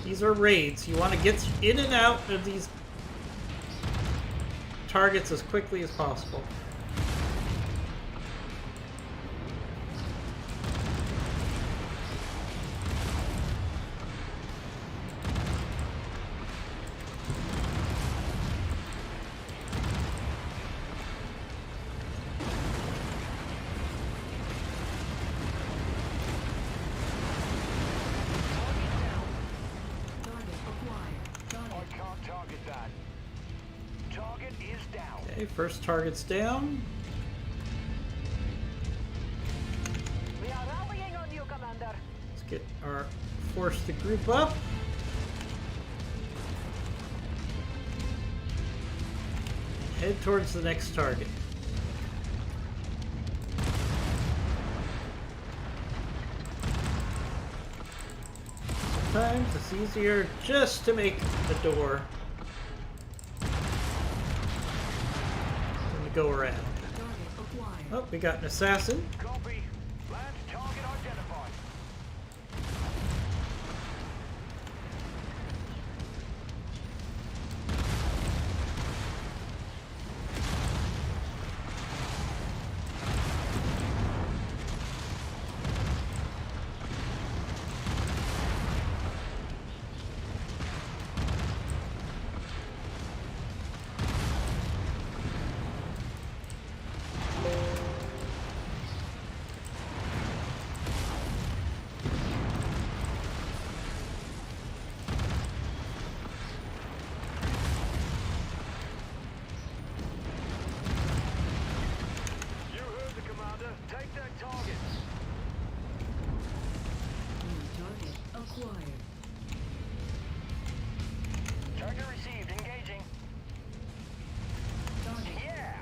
These are raids. You want to get in and out of these targets as quickly as possible. Okay, first target's down. We are rallying on you, Commander. Let's get our force to group up. Head towards the next target. Sometimes it's easier just to make the door than to go around. Target acquired. Oh, we got an assassin. Copy. Land target identified. You heard the commander. Take that target. New target acquired. Target received. Engaging. Target Yeah.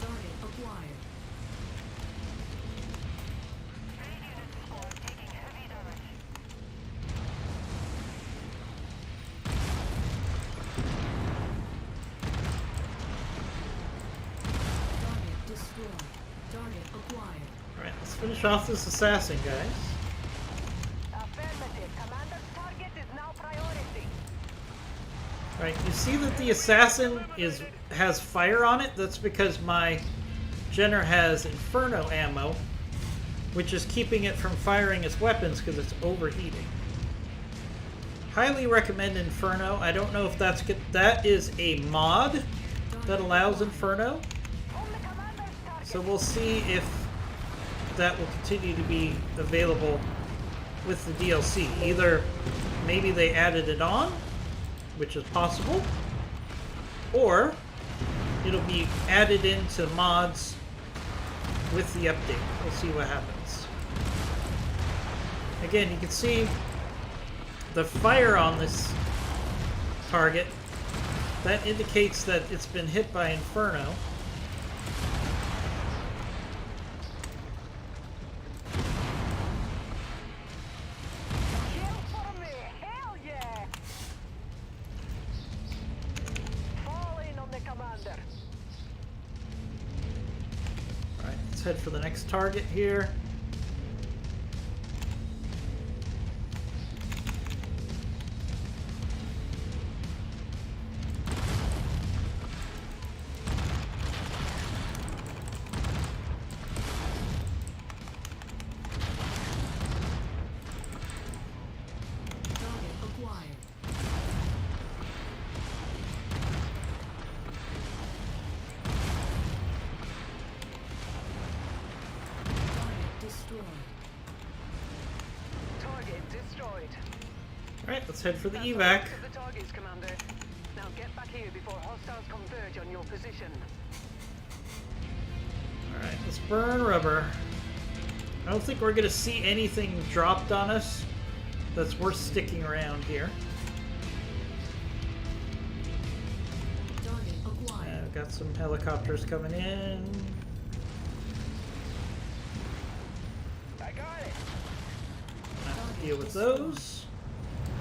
target acquired. Target destroyed. Target acquired. Alright, let's finish off this assassin, guys. Affirmative. Commander's target is now priority. Alright, you see that the assassin has fire on it? That's because my Jenner has Inferno ammo, which is keeping it from firing its weapons because it's overheating. Highly recommend Inferno. I don't know if that's good. That is a mod that allows Inferno. On the commander's target. So we'll see if that will continue to be available with the DLC. Either maybe they added it on, which is possible, or it'll be added into mods with the update. We'll see what happens. Again, you can see the fire on this target. That indicates that it's been hit by Inferno. Kill for me. Hell yeah. Fall in on the commander. Alright, let's head for the next target here. Target acquired. Target destroyed. Target destroyed. Alright, let's head for the That's evac. last of the targets, Commander. Now get back here before hostiles converge on your position. Alright, let's burn rubber. I don't think we're going to see anything dropped on us that's worth sticking around here. Target acquired. We've got some helicopters coming in. I got it. Have to deal with those.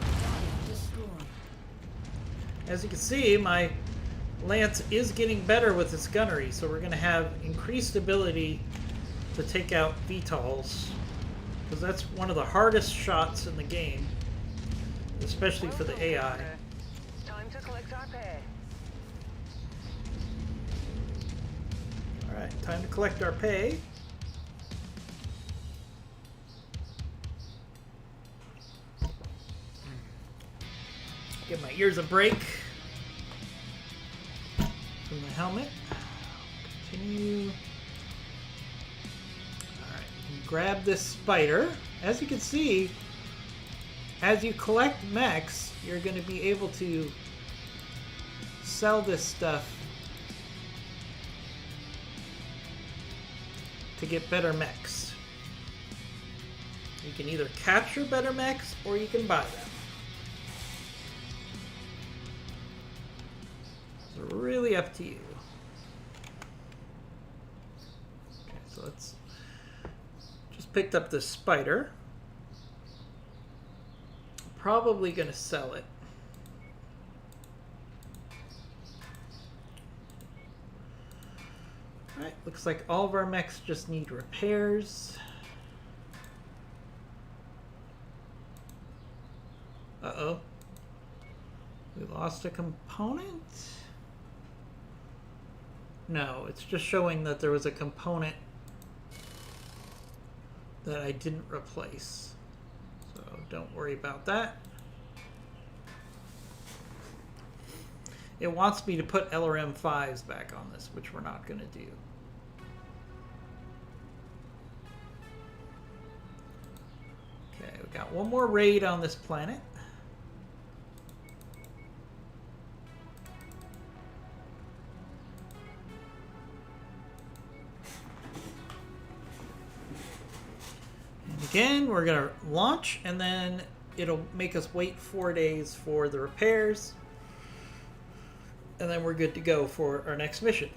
Target destroyed. As you can see, my Lance is getting better with its gunnery, so we're going to have increased ability to take out VTOLs. Because that's one of the hardest shots in the game, especially for the Well done, AI. Commander. Time to collect our pay. Alright, time to collect our pay. Give my ears a break from the helmet. Continue. Alright, grab this spider. As you can see, as you collect mechs, you're going to be able to sell this stuff to get better mechs. You can either capture better mechs or you can buy them. It's really up to you. Okay, so let's just picked up this spider. Probably gonna sell it. Alright, looks like all of our mechs just need repairs. Uh-oh. We lost a component? No, it's just showing that there was a component that I didn't replace. So don't worry about that. It wants me to put LRM-5s back on this, which we're not going to do. Okay, we got one more raid on this planet. Again, we're going to launch, and then it'll make us wait 4 days for the repairs. And then we're good to go for our next mission.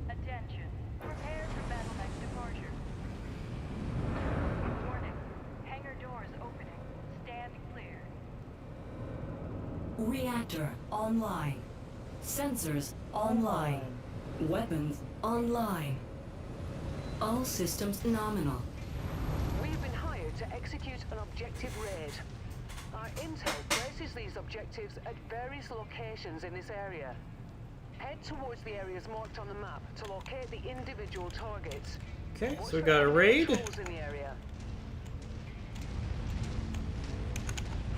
Attention. Prepare for battle next departure. Warning. Hangar doors opening. Stand clear. Reactor online. Sensors online. Weapons online. All systems nominal. We've been hired to execute an objective raid. Our intel places these objectives at various locations in this area. Head towards the areas marked on the map to locate the individual targets. Okay, Watch so we for got a enemy raid. patrols in the area.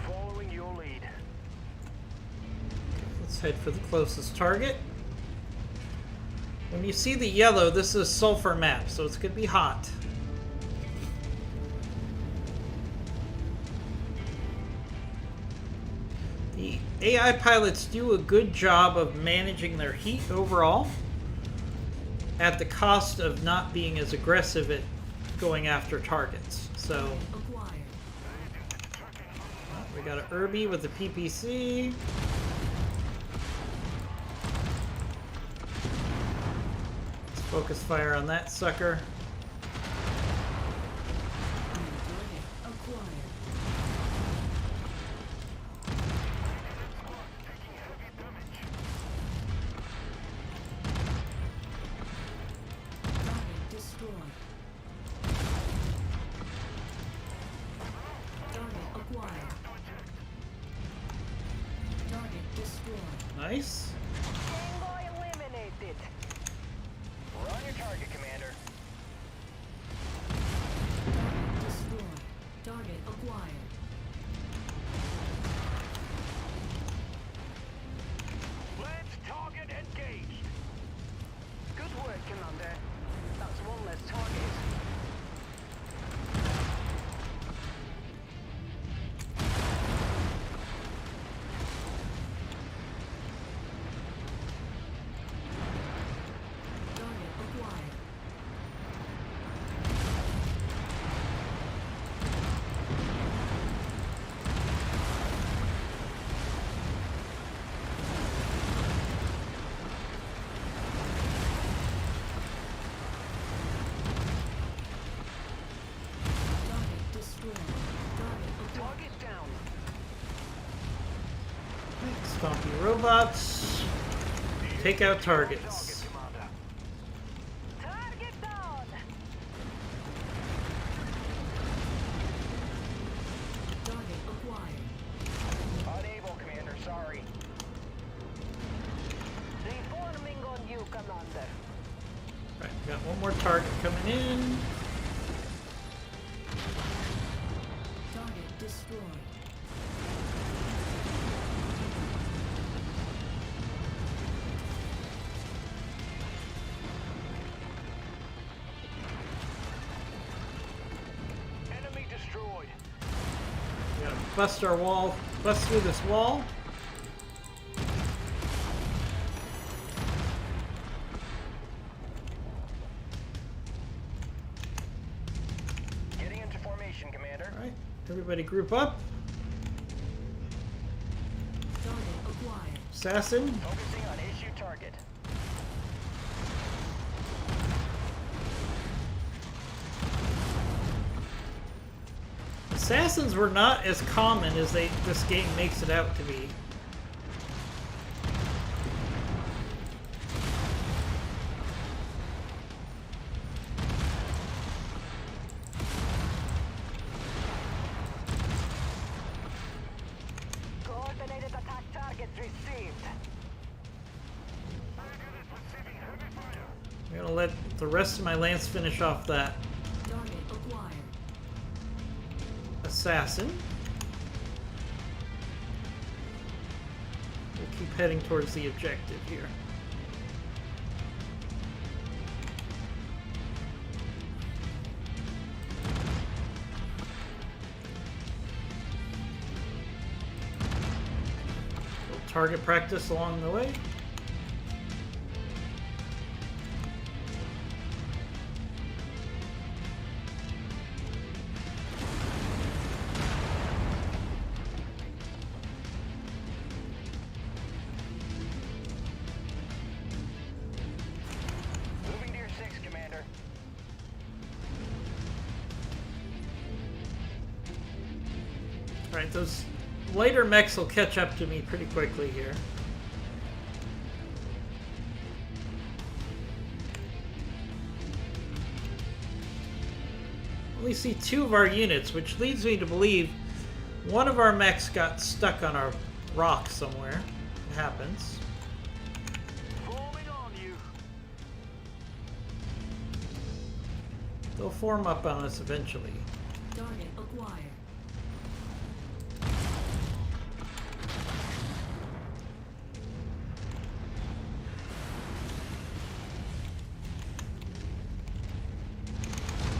Following your lead. Let's head for the closest target. When you see the yellow, this is sulfur map, so it's going to be hot. The AI pilots do a good job of managing their heat overall, at the cost of not being as aggressive at going after targets. So Acquired. we got an Irby with the PPC. Let's focus fire on that sucker. Acquired. Target destroyed. Target acquired. Target destroyed. Nice. Tango eliminated. We're on your target, Commander. Target destroyed. Target acquired. Let's target engaged. Good work, Commander. That's one less target. Target acquired. Stompy robots. Take out targets. Target down! Target acquired. Unable, Commander, sorry. Reforming on you, Commander. Right, got one more target coming in. Target destroyed. Enemy destroyed. We gotta bust our wall, bust through this wall. Getting into formation, Commander. Alright, everybody group up. Target acquired. Assassin. Focusing on issue target. Assassins were not as common as this game makes it out to be. Coordinated attack targets received. I'm gonna let the rest of my lance finish off that Target acquired. assassin. We'll keep heading towards the objective here. Little target practice along the way. Moving to your 6, Commander. Alright, those lighter mechs will catch up to me pretty quickly here. Only see 2 of our units, which leads me to believe one of our mechs got stuck on a rock somewhere. It happens. Forming on you. They'll form up on us eventually. Target acquired.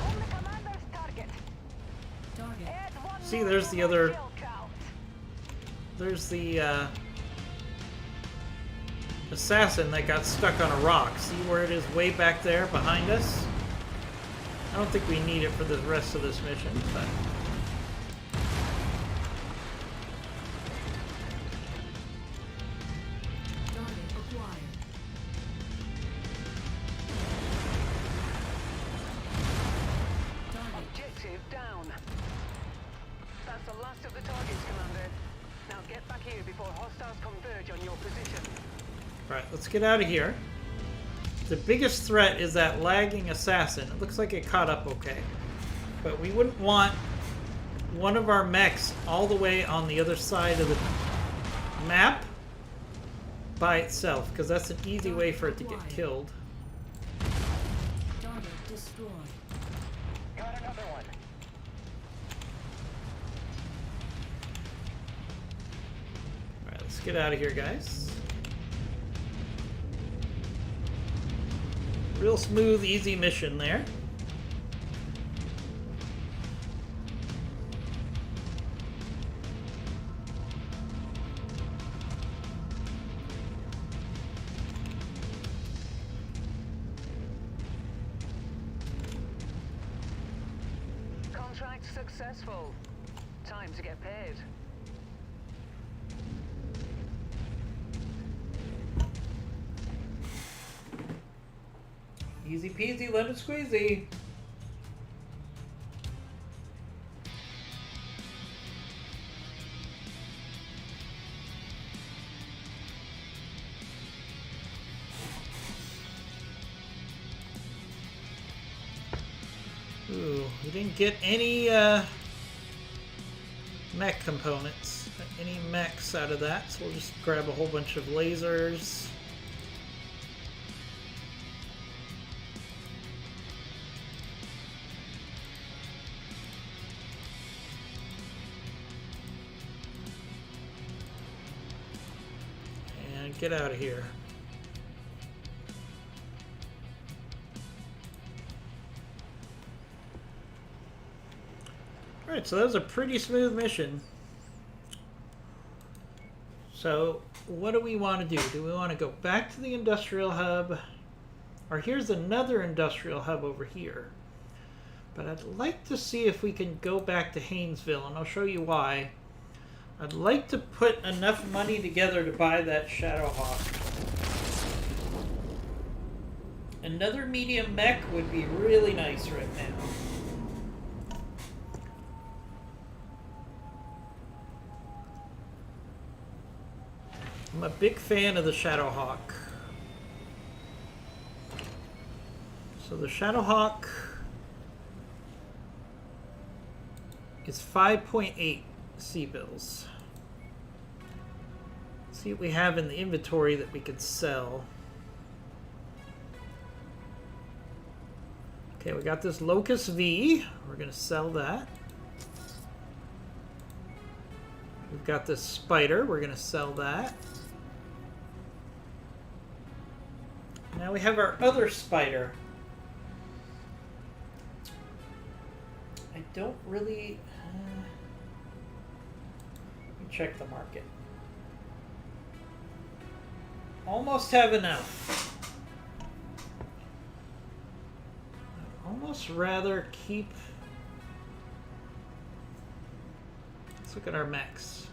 On the commander's target. Target. Add one See, more there's to the my other- kill count. There's the assassin that got stuck on a rock. See where it is way back there behind us? I don't think we need it for the rest of this mission, but Target acquired. Target. Objective down. That's the last of the targets, Commander. Now get back here before hostiles converge on your position. Alright, let's get out of here. The biggest threat is that lagging assassin. It looks like it caught up okay. But we wouldn't want one of our mechs all the way on the other side of the map by itself, because that's an easy way for it to get killed. Target destroyed. Got another one. Alright, let's get out of here, guys. Real smooth, easy mission there. Contract successful. Time to get paid. Easy peasy, lemon squeezy. Ooh, we didn't get any mech components, any mechs out of that, so we'll just grab a whole bunch of lasers. And get out of here. Alright, so that was a pretty smooth mission. So, what do we want to do? Do we want to go back to the industrial hub? Or here's another industrial hub over here. But I'd like to see if we can go back to Haynesville, and I'll show you why. I'd like to put enough money together to buy that Shadowhawk. Another medium mech would be really nice right now. I'm a big fan of the Shadowhawk. So the Shadowhawk is 5.8 C-bills. Let's see what we have in the inventory that we could sell. Okay, we got this Locust V. We're going to sell that. We've got this Spider. We're going to sell that. Now we have our other Spider. I don't really... let me check the market. Almost have enough. I'd almost rather keep... Let's look at our mechs.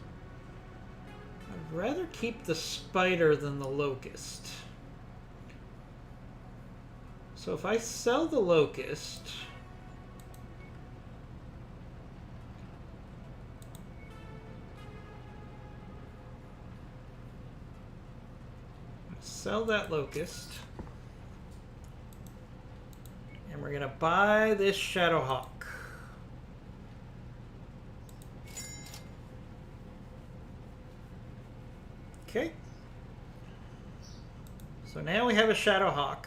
I'd rather keep the Spider than the Locust. So if I sell the Locust, sell that Locust, and we're gonna buy this Shadowhawk. Okay. So now we have a Shadowhawk.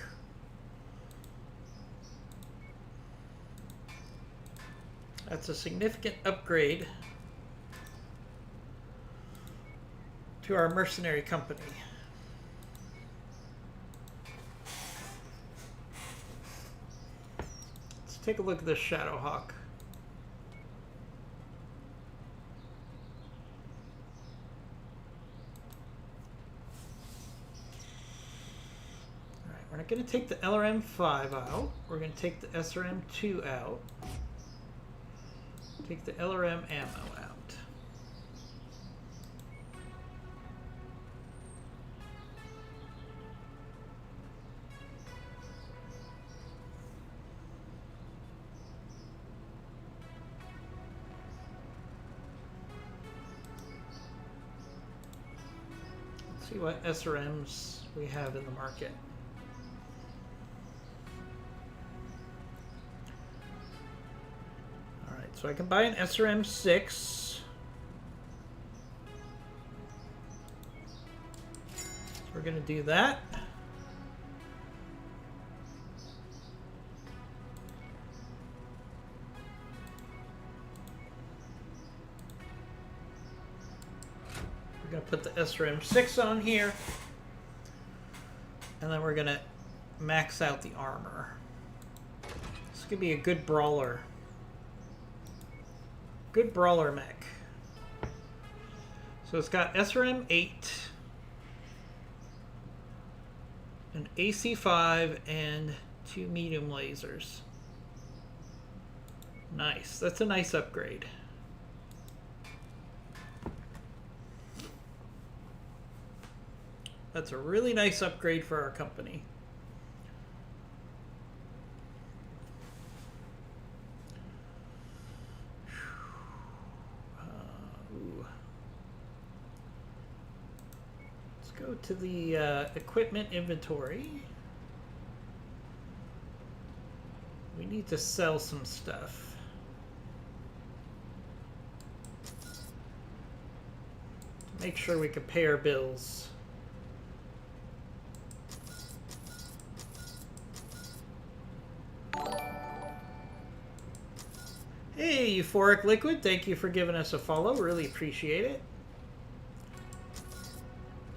That's a significant upgrade to our mercenary company. Let's take a look at this Shadowhawk. Alright, we're not going to take the LRM-5 out. We're going to take the SRM-2 out. Take the LRM ammo out. Let's see what SRMs we have in the market. So I can buy an SRM-6. So we're going to do that. We're going to put the SRM-6 on here. And then we're going to max out the armor. This could be a good brawler. Good brawler mech. So it's got SRM-8, an AC-5, and 2 medium lasers. Nice. That's a nice upgrade. That's a really nice upgrade for our company. Go to the equipment inventory. We need to sell some stuff. Make sure we can pay our bills. Hey, Euphoric Liquid, thank you for giving us a follow. Really appreciate it.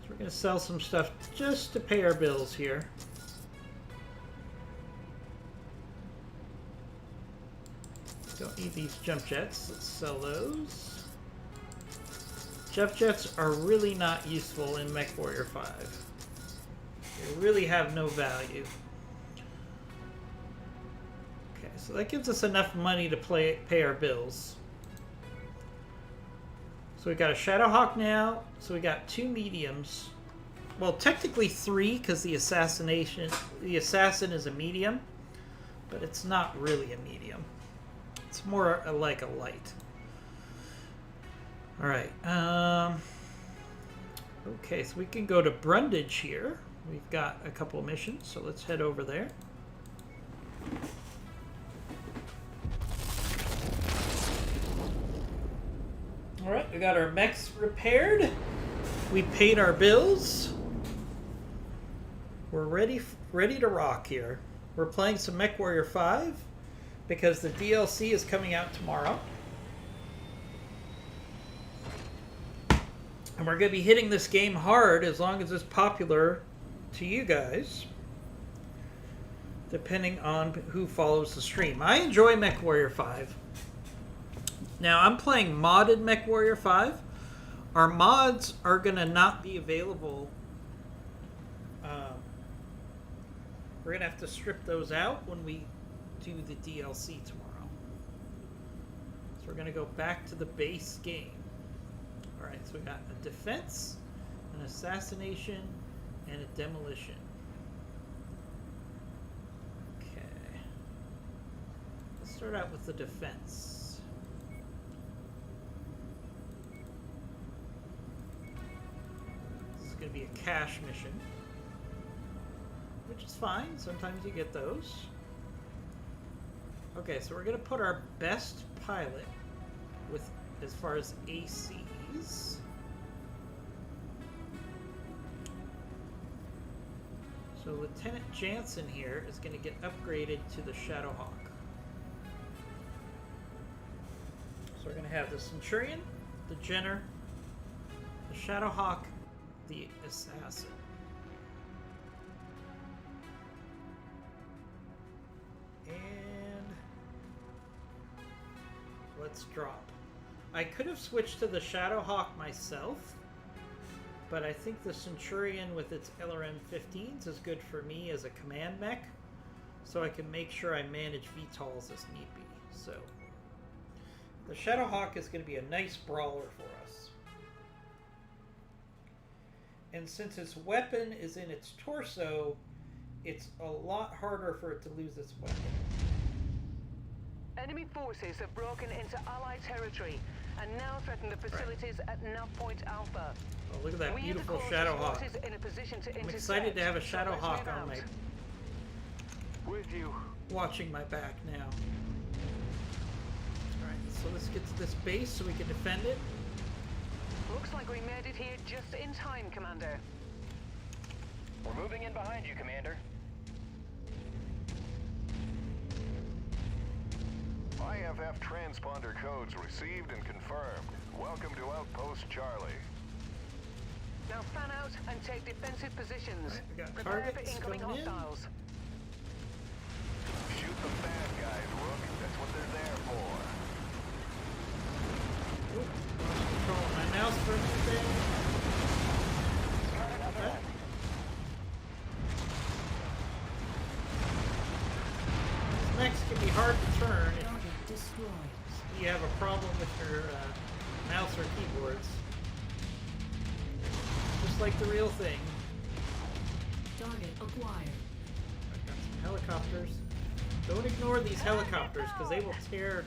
So we're going to sell some stuff just to pay our bills here. Don't need these jump jets. Let's sell those. Jump jets are really not useful in MechWarrior 5. They really have no value. Okay, so that gives us enough money to pay our bills. So we got a Shadowhawk now. So we got 2 mediums. Well, technically 3 because the assassin is a medium, but it's not really a medium. It's more like a light. All right. Okay, so we can go to Brundage here. We've got a couple of missions, so let's head over there. All right, we got our mechs repaired. We paid our bills. We're ready to rock here. We're playing some MechWarrior 5 because the DLC is coming out tomorrow. And we're going to be hitting this game hard as long as it's popular to you guys, depending on who follows the stream. I enjoy MechWarrior 5. Now, I'm playing modded MechWarrior 5. Our mods are going to not be available. We're going to have to strip those out when we do the DLC tomorrow. So we're going to go back to the base game. Alright, so we got a defense, an assassination, and a demolition. Okay. Let's start out with the defense. This is going to be a cash mission, which is fine. Sometimes you get those. Okay, so we're going to put our best pilot with as far as ACs. So Lieutenant Jansen here is going to get upgraded to the Shadowhawk. So we're going to have the Centurion, the Jenner, the Shadowhawk, the Assassin. And let's drop. I could have switched to the Shadowhawk myself, but I think the Centurion with its LRM-15s is good for me as a command mech, so I can make sure I manage VTOLs as need be. So the Shadowhawk is going to be a nice brawler for us. And since its weapon is in its torso, it's a lot harder for it to lose its weapon. Enemy forces have broken into Allied territory and now threaten the facilities at Nav Point Alpha. Oh, look at that We beautiful have the Shadowhawk. forces in a position to I'm intercept, excited to have a so let's Shadowhawk move on out. my... With you. watching my back now. Alright, so let's get to this base so we can defend it. Looks like we made it here just in time, Commander. We're moving in behind you, Commander. IFF transponder codes received and confirmed. Welcome to Outpost Charlie. Now fan out and take defensive positions. Right, we got Prepare for targets incoming coming in. hostiles. Shoot the bad guys, Rook. That's what they're there for. Oop, lost control of my mouse for a second. Okay. These mechs can be hard to turn if Target destroyed. you have a problem with your mouse or keyboards. Just like the real thing. Target acquired. I've got some helicopters. Don't ignore these helicopters because they will tear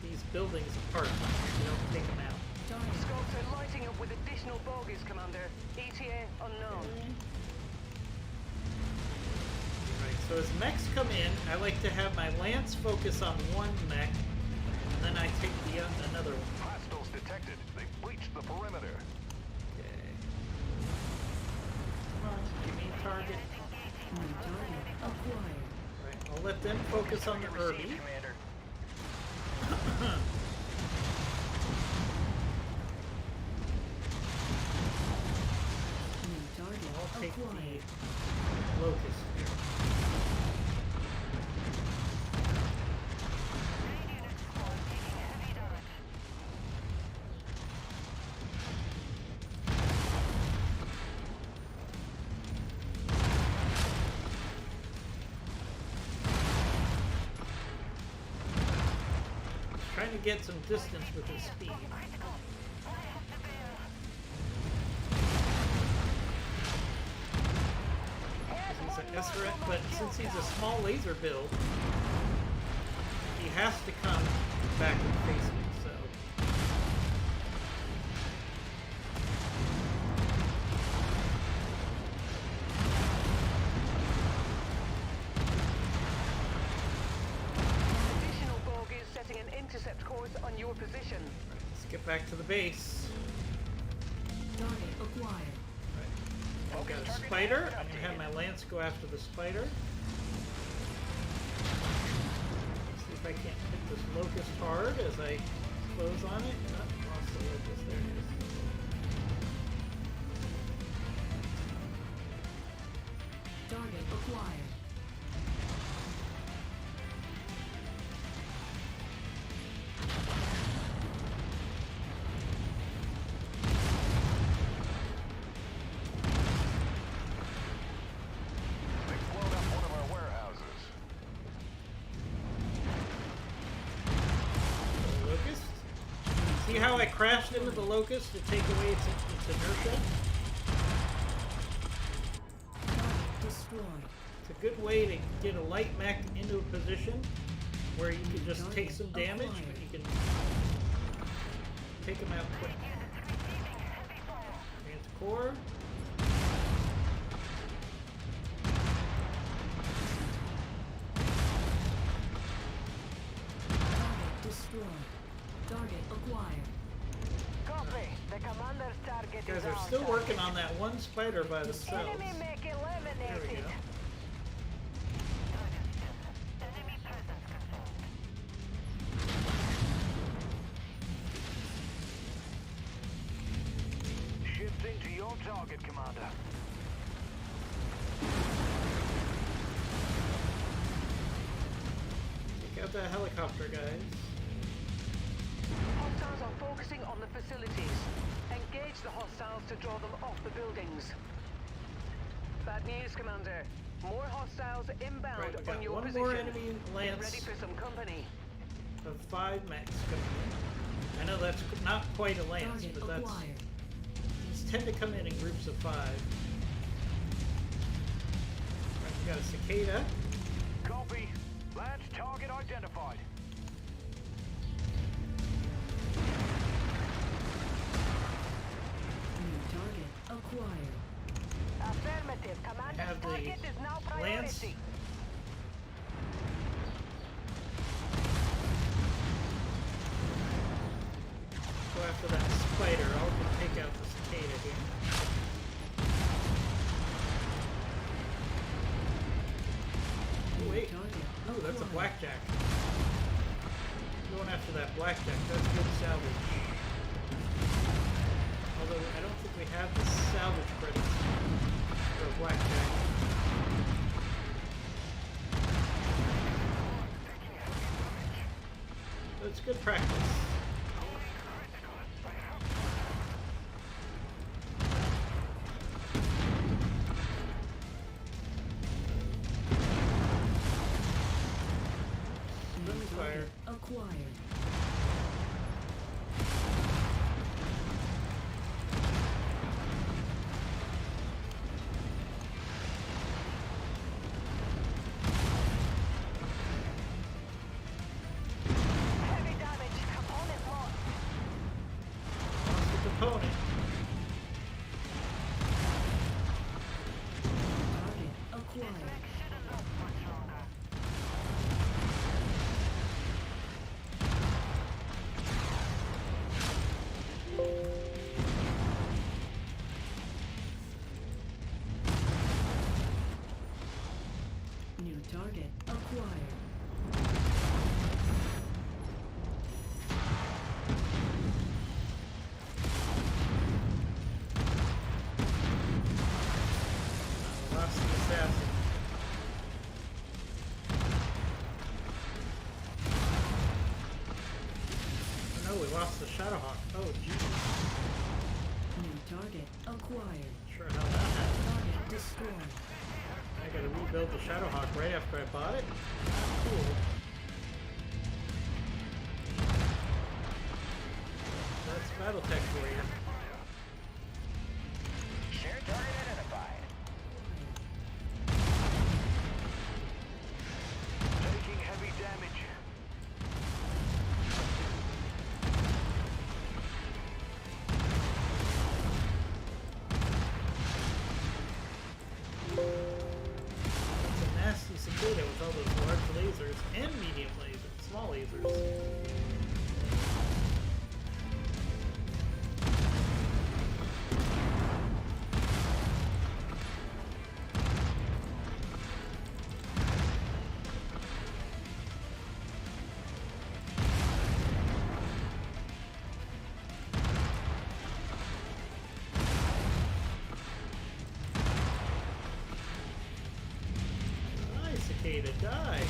these buildings apart if you don't take them out. Target. Scopes are lighting up with additional bogies, Commander. ETA unknown. Right, So as mechs come in, I like to have my lance focus on one mech, and then I take the another one. Hostiles detected. They've breached the perimeter. Okay. Come on, give me a target. New target acquired. Right, I'll let them focus on the Irby. Commander. New target I'll take acquired. the locust here. Trying to get some distance with his speed. He's an SRF, but since he's a small laser build, he has to come backward facing, so. Additional bogies setting an intercept course on your position. Let's get back to the base. Target acquired. I've got a spider. I'm gonna have my lance go after the spider. See if I can't hit this locust hard as I close on it. Oh, lost the locust. There it is. Target acquired. They've blown up one of our warehouses. The locust. See how I crashed into the locust to take away its inertia? Target destroyed. It's a good way to get a light mech into a position where you can just take some damage, but you can take them out quick. Manticore. Target destroyed. Target acquired. Copy. The commander's target You guys is are our still target. working on that one spider by themselves. Enemy mech There we eliminated. go. Shifting to your target, Commander. Take out that helicopter, guys. Hostiles are focusing on the facilities. Engage the hostiles to draw them off the buildings. Bad news, Commander. More hostiles inbound Right, we on got your one position. more enemy Get lance ready for some company. of 5 mechs coming in. I know that's not quite a lance, Target but that's acquired. these tend to come in groups of 5. Right, we got a cicada. Copy. Lance target identified. New target acquired. Affirmative. I Commander's have the target is now lance. priority. Go after that spider. I'll go take out the cicada here. Oh, wait. Target Oh, that's a acquired. blackjack. Going after that blackjack. That's good salvage. Although I don't think we have the salvage credits for a blackjack. But it's good practice. Friendly fire. Acquired. Heavy damage. Component lost. Lost the component. Target acquired. Target acquired. Lost the assassin. Oh no, we lost the Shadowhawk. Oh Jesus. New target acquired. Sure how that happened. Target destroyed. I gotta rebuild the Shadowhawk right after I bought it. Cool. That's Battletech for you. Shared target identified. Taking heavy damage. It's a nasty cicada with all those large lasers and medium lasers, small lasers. Die, cicada, die!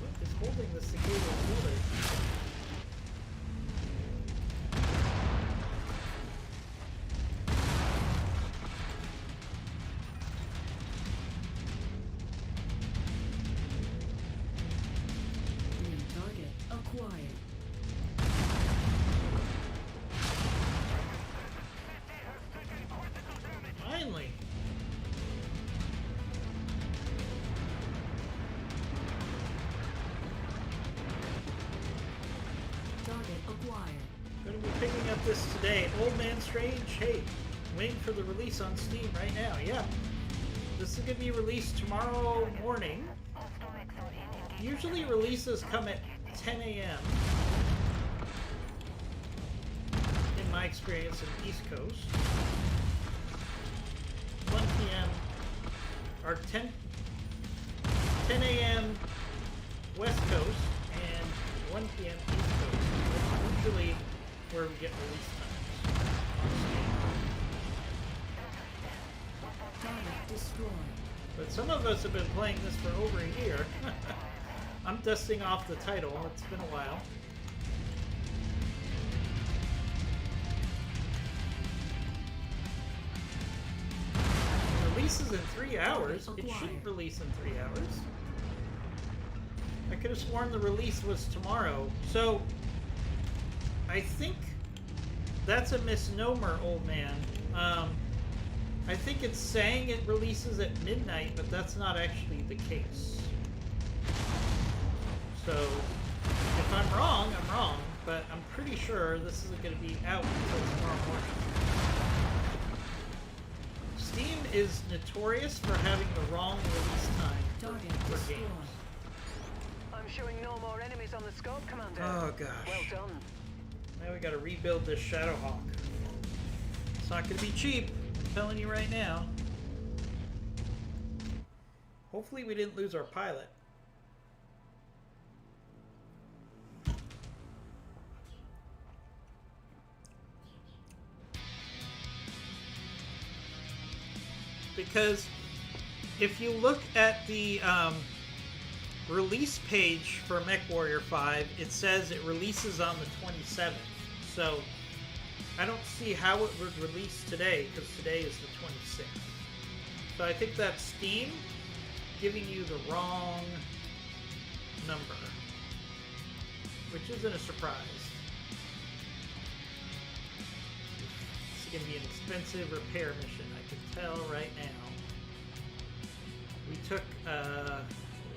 What is holding the cicada together? New target acquired. Finally! Target acquired. Gonna be picking up this today. Old Man Strange, hey, waiting for the release on Steam right now. Yeah. This is gonna be released tomorrow morning. Usually releases come at 10 a.m. in my experience in the East Coast. 1 p.m. or 10 a.m. West Coast and 1 p.m. East Coast. That's usually where we get release times. Target destroyed. But some of us have been playing this for over a year. I'm dusting off the title. It's been a while. It releases in 3 hours. It shouldn't release in 3 hours. I could have sworn the release was tomorrow. So, I think that's a misnomer, old man. I think it's saying it releases at midnight, but that's not actually the case. So, if I'm wrong, I'm wrong, but I'm pretty sure this isn't going to be out until tomorrow morning. Steam is notorious for having the wrong release time Target for destroyed. games. I'm showing no more enemies on the scope, Commander. Oh gosh. Well done. Now we gotta rebuild this Shadowhawk. It's not gonna be cheap, I'm telling you right now. Hopefully we didn't lose our pilot. Because if you look at the release page for MechWarrior 5, it says it releases on the 27th. So I don't see how it would release today, because today is the 26th. So I think that's Steam giving you the wrong number, which isn't a surprise. It's going to be an expensive repair mission, I can tell right now. We took a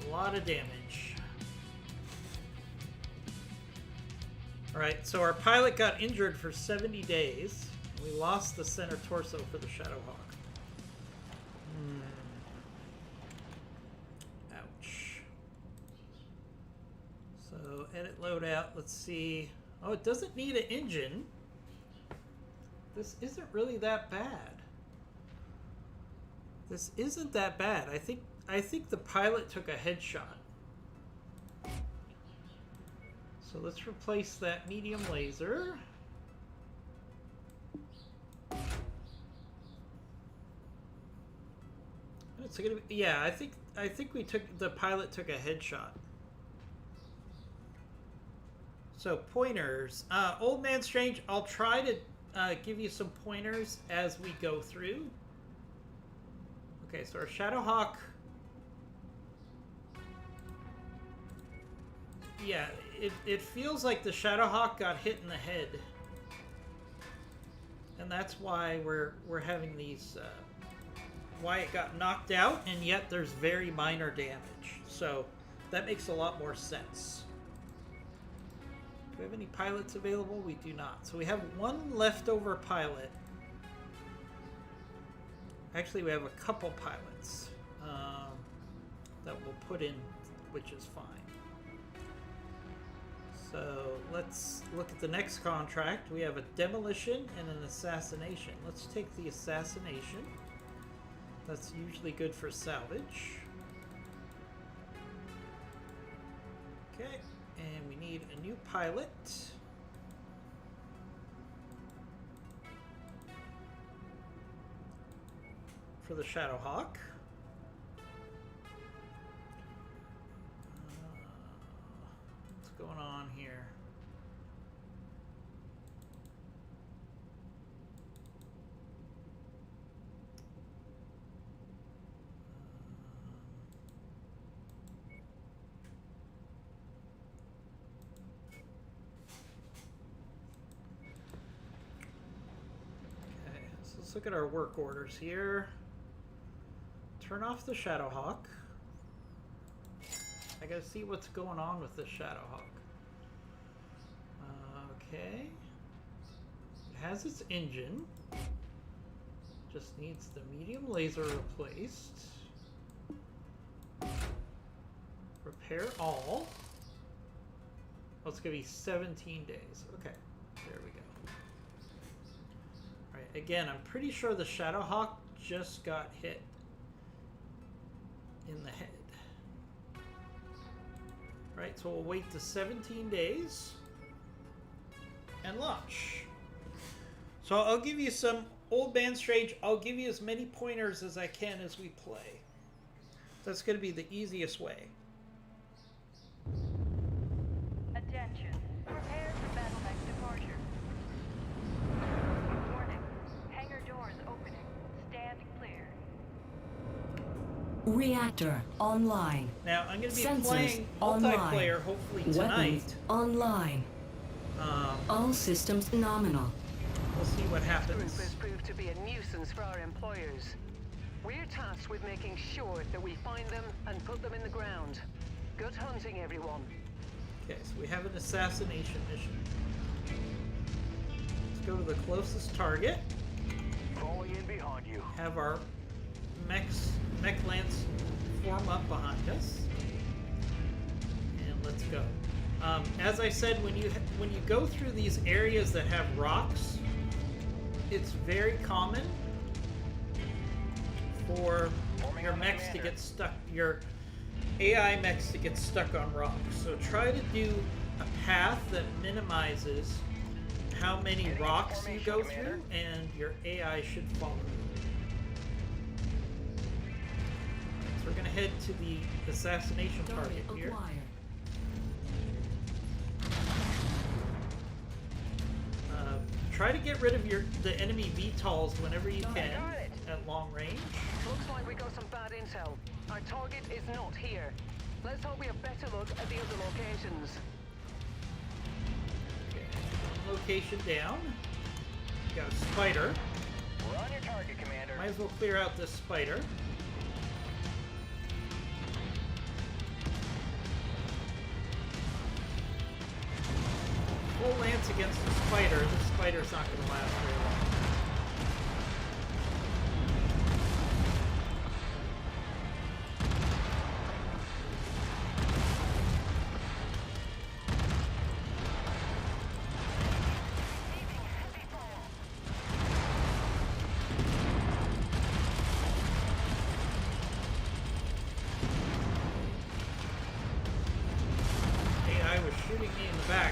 lot of damage. Alright, so our pilot got injured for 70 days. And we lost the center torso for the Shadowhawk. Ouch. So Pilot loadout. Let's see. Oh, it doesn't need an engine. This isn't really that bad. This isn't that bad. I think the pilot took a headshot. So let's replace that medium laser. It's gonna be, yeah, I think the pilot took a headshot. So pointers. Old Man Strange, I'll try to give you some pointers as we go through. Okay, so our Shadowhawk. Yeah, it feels like the Shadowhawk got hit in the head. And that's why we're having these why it got knocked out, and yet there's very minor damage. So that makes a lot more sense. Do we have any pilots available? We do not. So we have one leftover pilot. Actually, we have a couple pilots that we'll put in, which is fine. So let's look at the next contract. We have a demolition and an assassination. Let's take the assassination. That's usually good for salvage. Okay, and we need a new pilot. For the Shadowhawk. What's going on here? Okay, so let's look at our work orders here. Turn off the Shadowhawk. I gotta see what's going on with the Shadowhawk. Okay. It has its engine. Just needs the medium laser replaced. Repair all. Oh, it's gonna be 17 days. Okay, there we go. Alright, again, I'm pretty sure the Shadowhawk just got hit in the head. Right, so we'll wait to 17 days and launch. So I'll give you some Old Man Strange. I'll give you as many pointers as I can as we play. That's going to be the easiest way. Attention. Prepare for battle mech departure. Warning. Hangar doors opening. Stand clear. Reactor online. Now I'm going to be Sensors playing multiplayer online. hopefully Weapons tonight. online. All systems nominal. We'll see what This happens. group has proved to be a nuisance for our employers. We're tasked with making sure that we find them and put them in the ground. Good hunting, everyone. Okay, so we have an assassination mission. Let's go to the closest target. Falling in behind you. Have our mech lance form up behind us, and let's go. As I said, when you go through these areas that have rocks, it's very common for your mechs to get stuck, your AI mechs to get stuck on rocks. So try to do a path that minimizes how many rocks you go through, and your AI should follow you. So we're going to head to the assassination target Target here. acquired. Try to get rid of the enemy VTOLs whenever you Got can it. at long range. Looks like we got some bad intel. Our target is not here. Let's hope we have better look at the other locations. Okay, one location down. Got a spider. We're on your target, Commander. Might as well clear out this spider. Full lance against the spider. The spider's not going to last very long.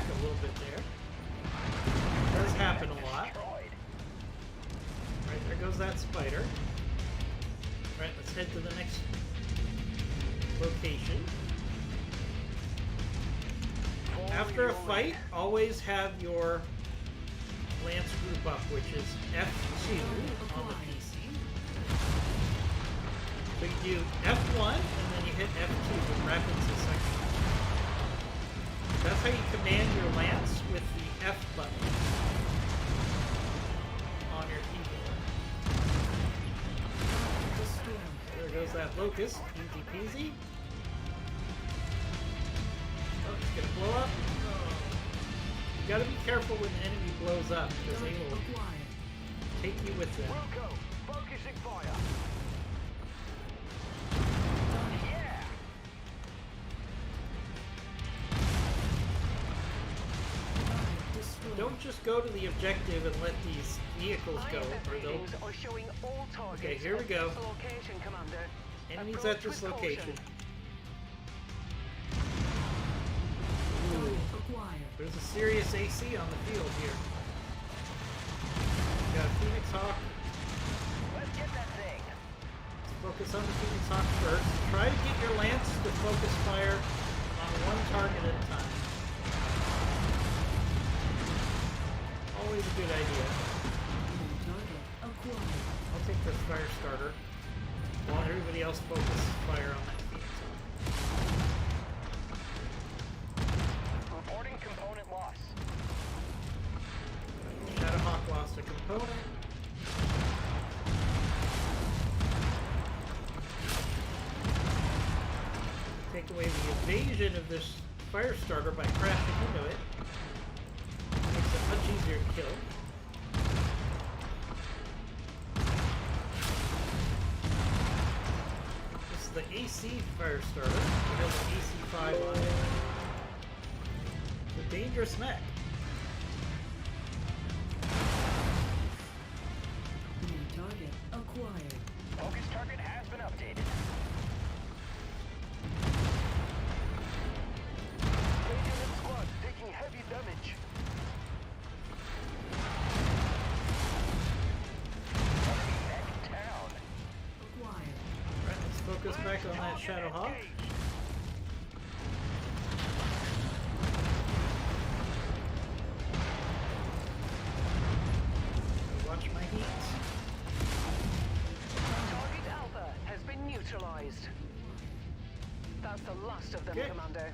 a little bit there. It does happen a lot. Right, there goes that spider. Right, let's head to the next location. After a fight, always have your Lance group up, which is F2 on the PC. So you do F1, and then you hit F2 with rapid succession. That's how you command your Lance with the F button on your keyboard. There goes that Locust, easy peasy. Oh, it's gonna blow up. Oh. You gotta be careful when the enemy blows up, because they will take you with them. Wilco, focusing fire. Yeah. Don't just go to the objective and let these vehicles go, or they'll... Are showing all targets Okay, here we go. at this location, Commander. Enemies Approach at this with location. caution. Ooh. There's a serious AC on the field here. Got a Phoenix Hawk. Let's get that thing. Let's focus on the Phoenix Hawk first. Try to get your Lance to focus fire on one target at a time. Always a good idea. I'll take this fire starter while everybody else focuses fire on that Phoenix Hawk. Reporting component loss. Shadowhawk lost a component. Take away the evasion of this fire starter by crashing into it. Makes it much easier to kill. This is the AC fire starter. It has an AC5 on it. It's a dangerous mech. New target acquired. Focus target has been updated. Radiant squad taking heavy damage. Neck down. Acquired. Alright, let's focus back on that Shadowhawk. Watch my heat. Target Alpha has been neutralized. That's the last of them, Okay. Commander.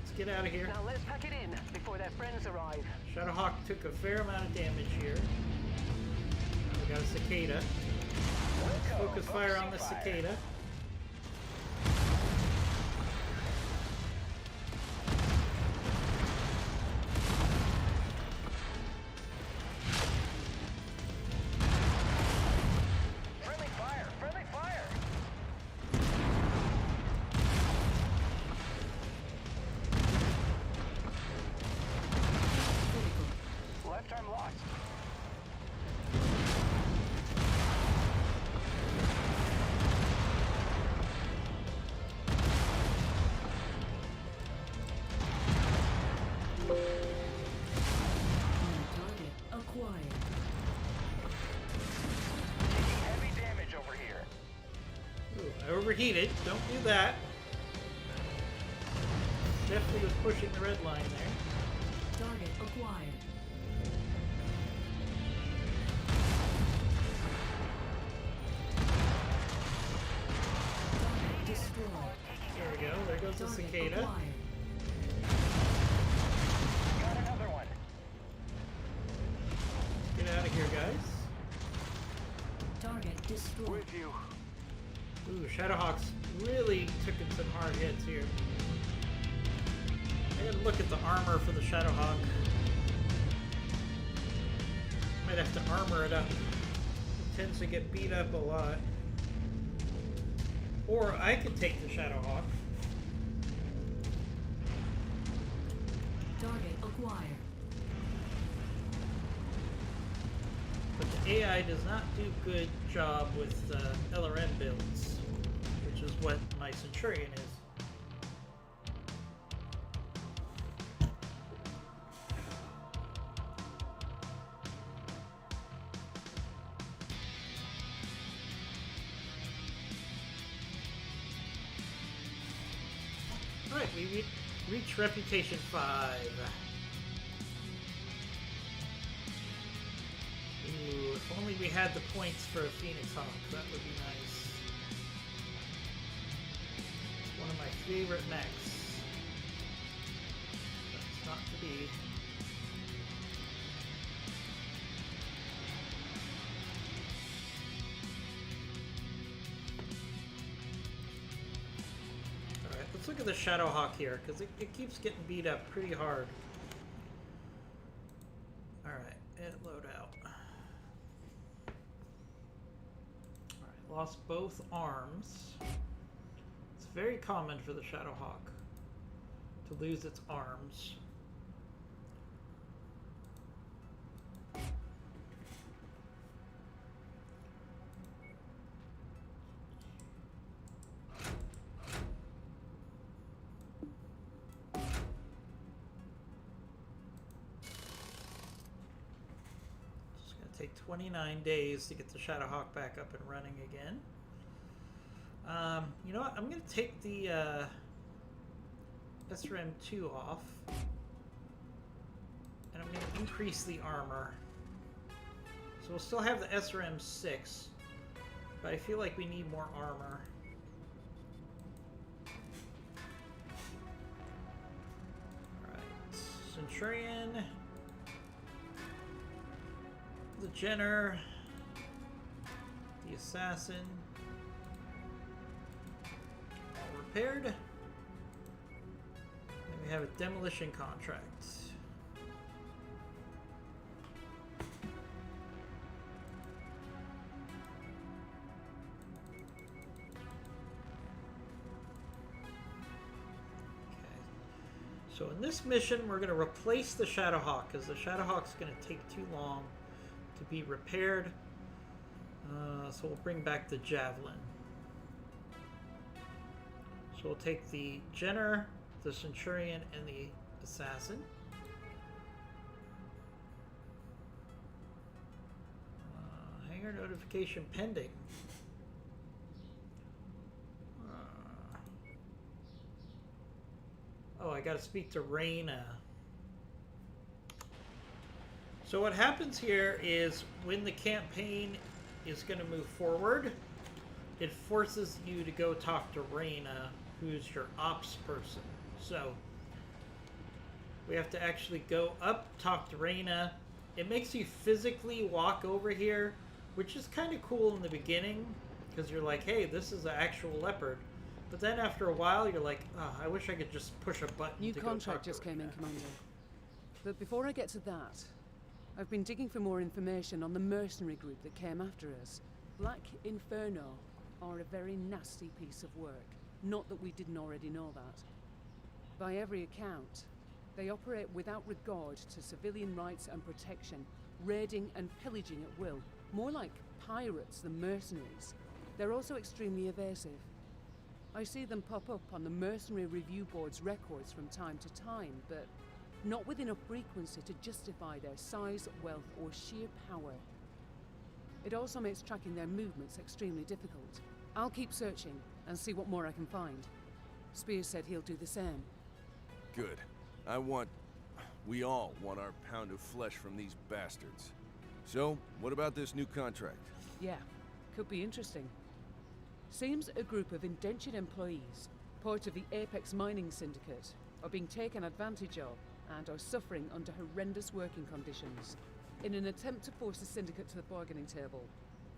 Let's get out of here. Now let's pack it in before their friends arrive. Shadowhawk took a fair amount of damage here. Now we got a cicada. Focus fire on the cicada. Friendly fire! Friendly fire! Left arm lost. New target acquired. Taking heavy damage over here. Ooh, I overheated. Don't do that. Definitely was pushing the red line there. Target acquired. Target destroyed. There we go. There goes the Target cicada. acquired. Got another one. Get out of here, guys. Target destroyed. With you. Ooh, Shadowhawks really took some hard hits here. I gotta look at the armor for the Shadowhawk. Might have to armor it up. It tends to get beat up a lot. Or I could take the Shadowhawk. Target acquired. But the AI does not do good job with LRM builds, which is what my Centurion is. we reach Reputation 5. Ooh, if only we had the points for a Phoenix Hawk, that would be nice. It's one of my favorite mechs. But it's not to be. Alright, let's look at the Shadowhawk here, because it keeps getting beat up pretty hard. Alright, and load out. Alright, lost both arms. It's very common for the Shadowhawk to lose its arms. Take 29 days to get the Shadowhawk back up and running again. You know what? I'm going to take the SRM-2 off. And I'm going to increase the armor. So we'll still have the SRM-6. But I feel like we need more armor. Alright. Centurion. The Jenner, the Assassin, all repaired. Then we have a demolition contract. Okay. So in this mission, we're going to replace the Shadowhawk because the Shadowhawk's going to take too long to be repaired. So we'll bring back the Javelin. So we'll take the Jenner, the Centurion, and the Assassin. Hangar notification pending. Oh, I gotta speak to Reyna. So what happens here is when the campaign is going to move forward, it forces you to go talk to Reyna, who's your ops person. So we have to actually go up, talk to Reyna. It makes you physically walk over here, which is kind of cool in the beginning, because you're like, hey, this is an actual leopard. But then after a while, you're like, oh, I wish I could just push a button New to contract go talk just to came in, Reyna. Commander. But before I get to that, I've been digging for more information on the mercenary group that came after us. Black Inferno are a very nasty piece of work. Not that we didn't already know that. By every account, they operate without regard to civilian rights and protection, raiding and pillaging at will, more like pirates than mercenaries. They're also extremely evasive. I see them pop up on the Mercenary Review Board's records from time to time, but not with enough frequency to justify their size, wealth, or sheer power. It also makes tracking their movements extremely difficult. I'll keep searching and see what more I can find. Spears said he'll do the same. Good. We all want our pound of flesh from these bastards. So, what about this new contract? Yeah, could be interesting. Seems a group of indentured employees, part of the Apex Mining Syndicate, are being taken advantage of and are suffering under horrendous working conditions. In an attempt to force the Syndicate to the bargaining table,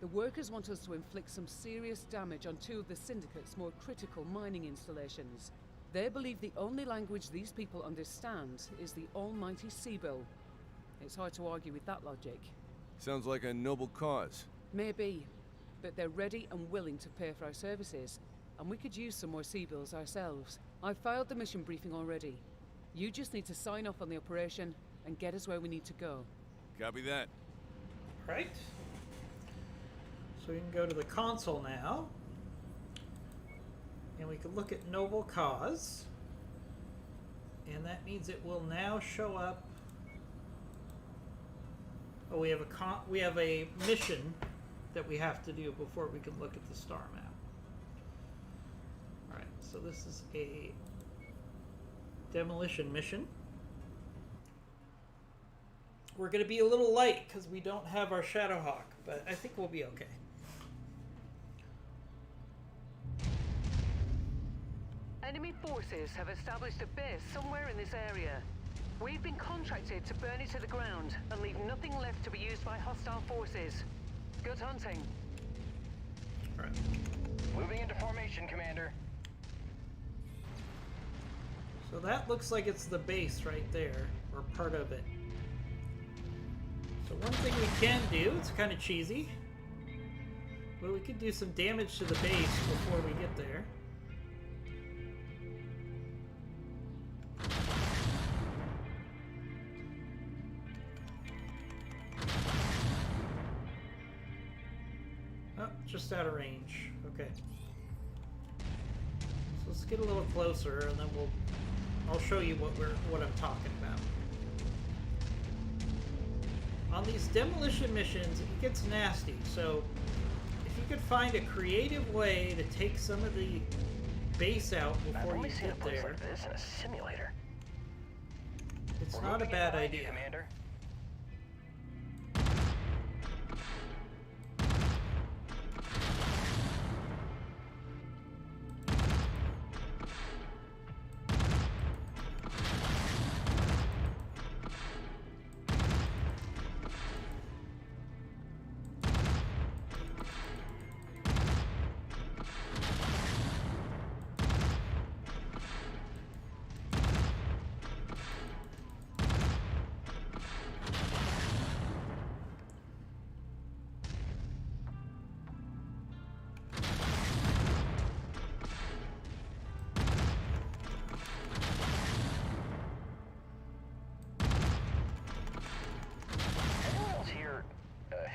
the workers want us to inflict some serious damage on two of the Syndicate's more critical mining installations. They believe the only language these people understand is the almighty Seabill. It's hard to argue with that logic. Sounds like a noble cause. Maybe, but they're ready and willing to pay for our services, and we could use some more Seabills ourselves. I've filed the mission briefing already. You just need to sign off on the operation and get us where we need to go. Copy that. Right. So we can go to the console now. And we can look at Noble Cause. And that means it will now show up. Oh, we have a mission that we have to do before we can look at the star map. Alright, so this is a demolition mission. We're going to be a little light because we don't have our Shadowhawk, but I think we'll be okay. Enemy forces have established a base somewhere in this area. We've been contracted to burn it to the ground and leave nothing left to be used by hostile forces. Good hunting. All right. Moving into formation, Commander. So that looks like it's the base right there, or part of it. So one thing we can do, it's kind of cheesy, but we could do some damage to the base before we get there. Oh, just out of range. Okay. So let's get a little closer, and then I'll show you what I'm talking about. On these demolition missions, it gets nasty. So if you could find a creative way to take some of the base out before you get there, like this in a simulator. it's not a bad idea. Commander.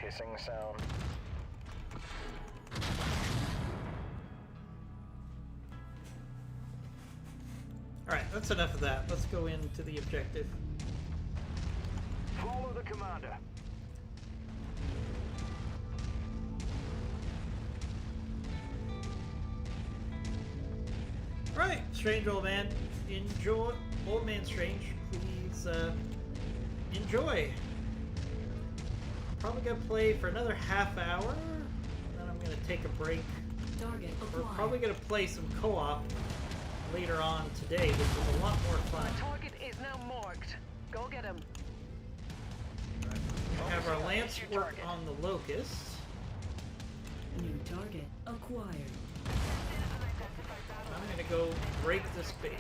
Hissing sound. Alright, that's enough of that. Let's go into the objective. Follow the commander. Alright, Strange Old Man. Enjoy. Old Man Strange, please enjoy. Probably gonna play for another half hour, and then I'm gonna take a break. Target We're acquired. probably gonna play some co-op later on today, which is a lot more fun. The target is now marked. Go get him. We have our Lance work on the Locust. New target acquired. I'm gonna go break this base.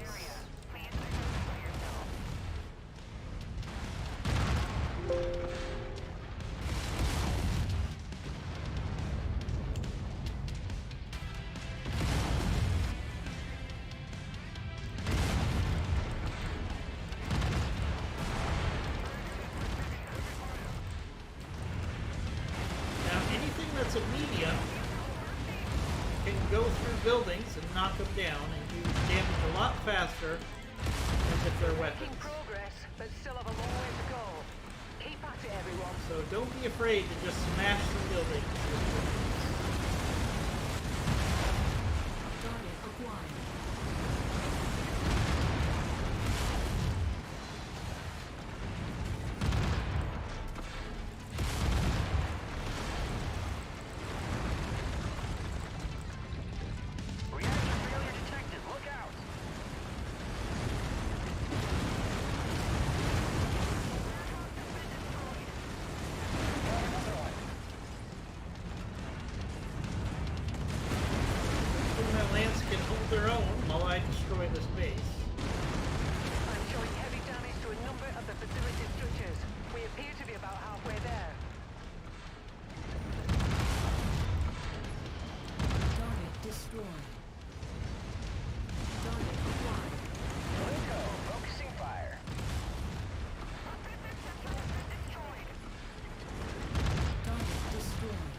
A medium can go through buildings and knock them down and do damage a lot faster than if they're weapons. Making progress, but still have a long way to go. Keep at it, everyone. So don't be afraid to just smash the buildings. Target acquired. Their own while I destroy this base. I'm showing heavy damage to a number of the facility structures. We appear to be about halfway there. Target destroyed. Target acquired. Wilco, focusing fire. Target destroyed.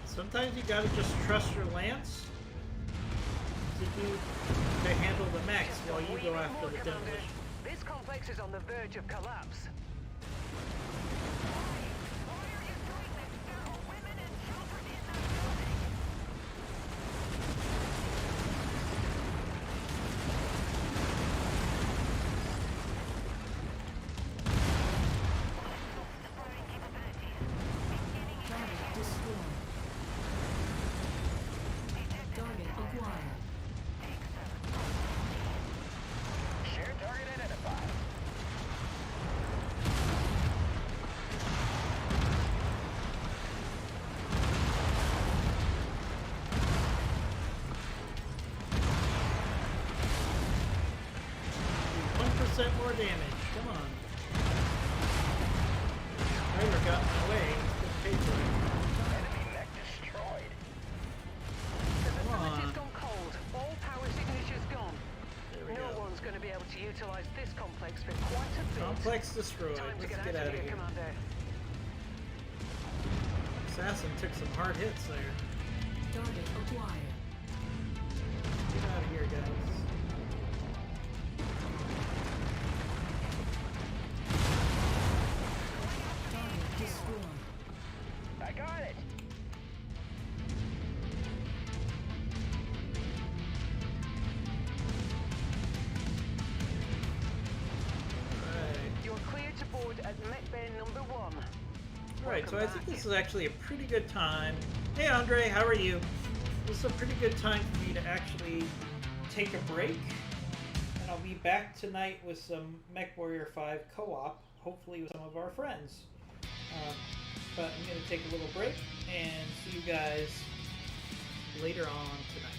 Sometimes you gotta just trust your Lance. you to handle the mechs Just while a you wee go bit after more, the Commander. demolition. This complex is on the verge of collapse. Target destroyed. Target acquired. Shared target identified. Do 1% more damage. Come on. Ryder got in my way. Good pay for it. Enemy mech destroyed. The Come facility's on. gone cold. All power signatures gone. There we No go. one's going to be able to utilize this complex for quite a bit. Complex destroyed. Time to Let's get get out out of here, here. Commander. Assassin took some hard hits there. Target acquired. Get out of here, guys. Target destroyed. I got it. Alright. You're cleared to board at Mech Bay number 1. Right, so I Welcome think back. this is actually a pretty good time. Hey Andre, how are you? This is a pretty good time for me to actually take a break. And I'll be back tonight with some MechWarrior 5 co-op, hopefully with some of our friends. But I'm going to take a little break and see you guys later on tonight.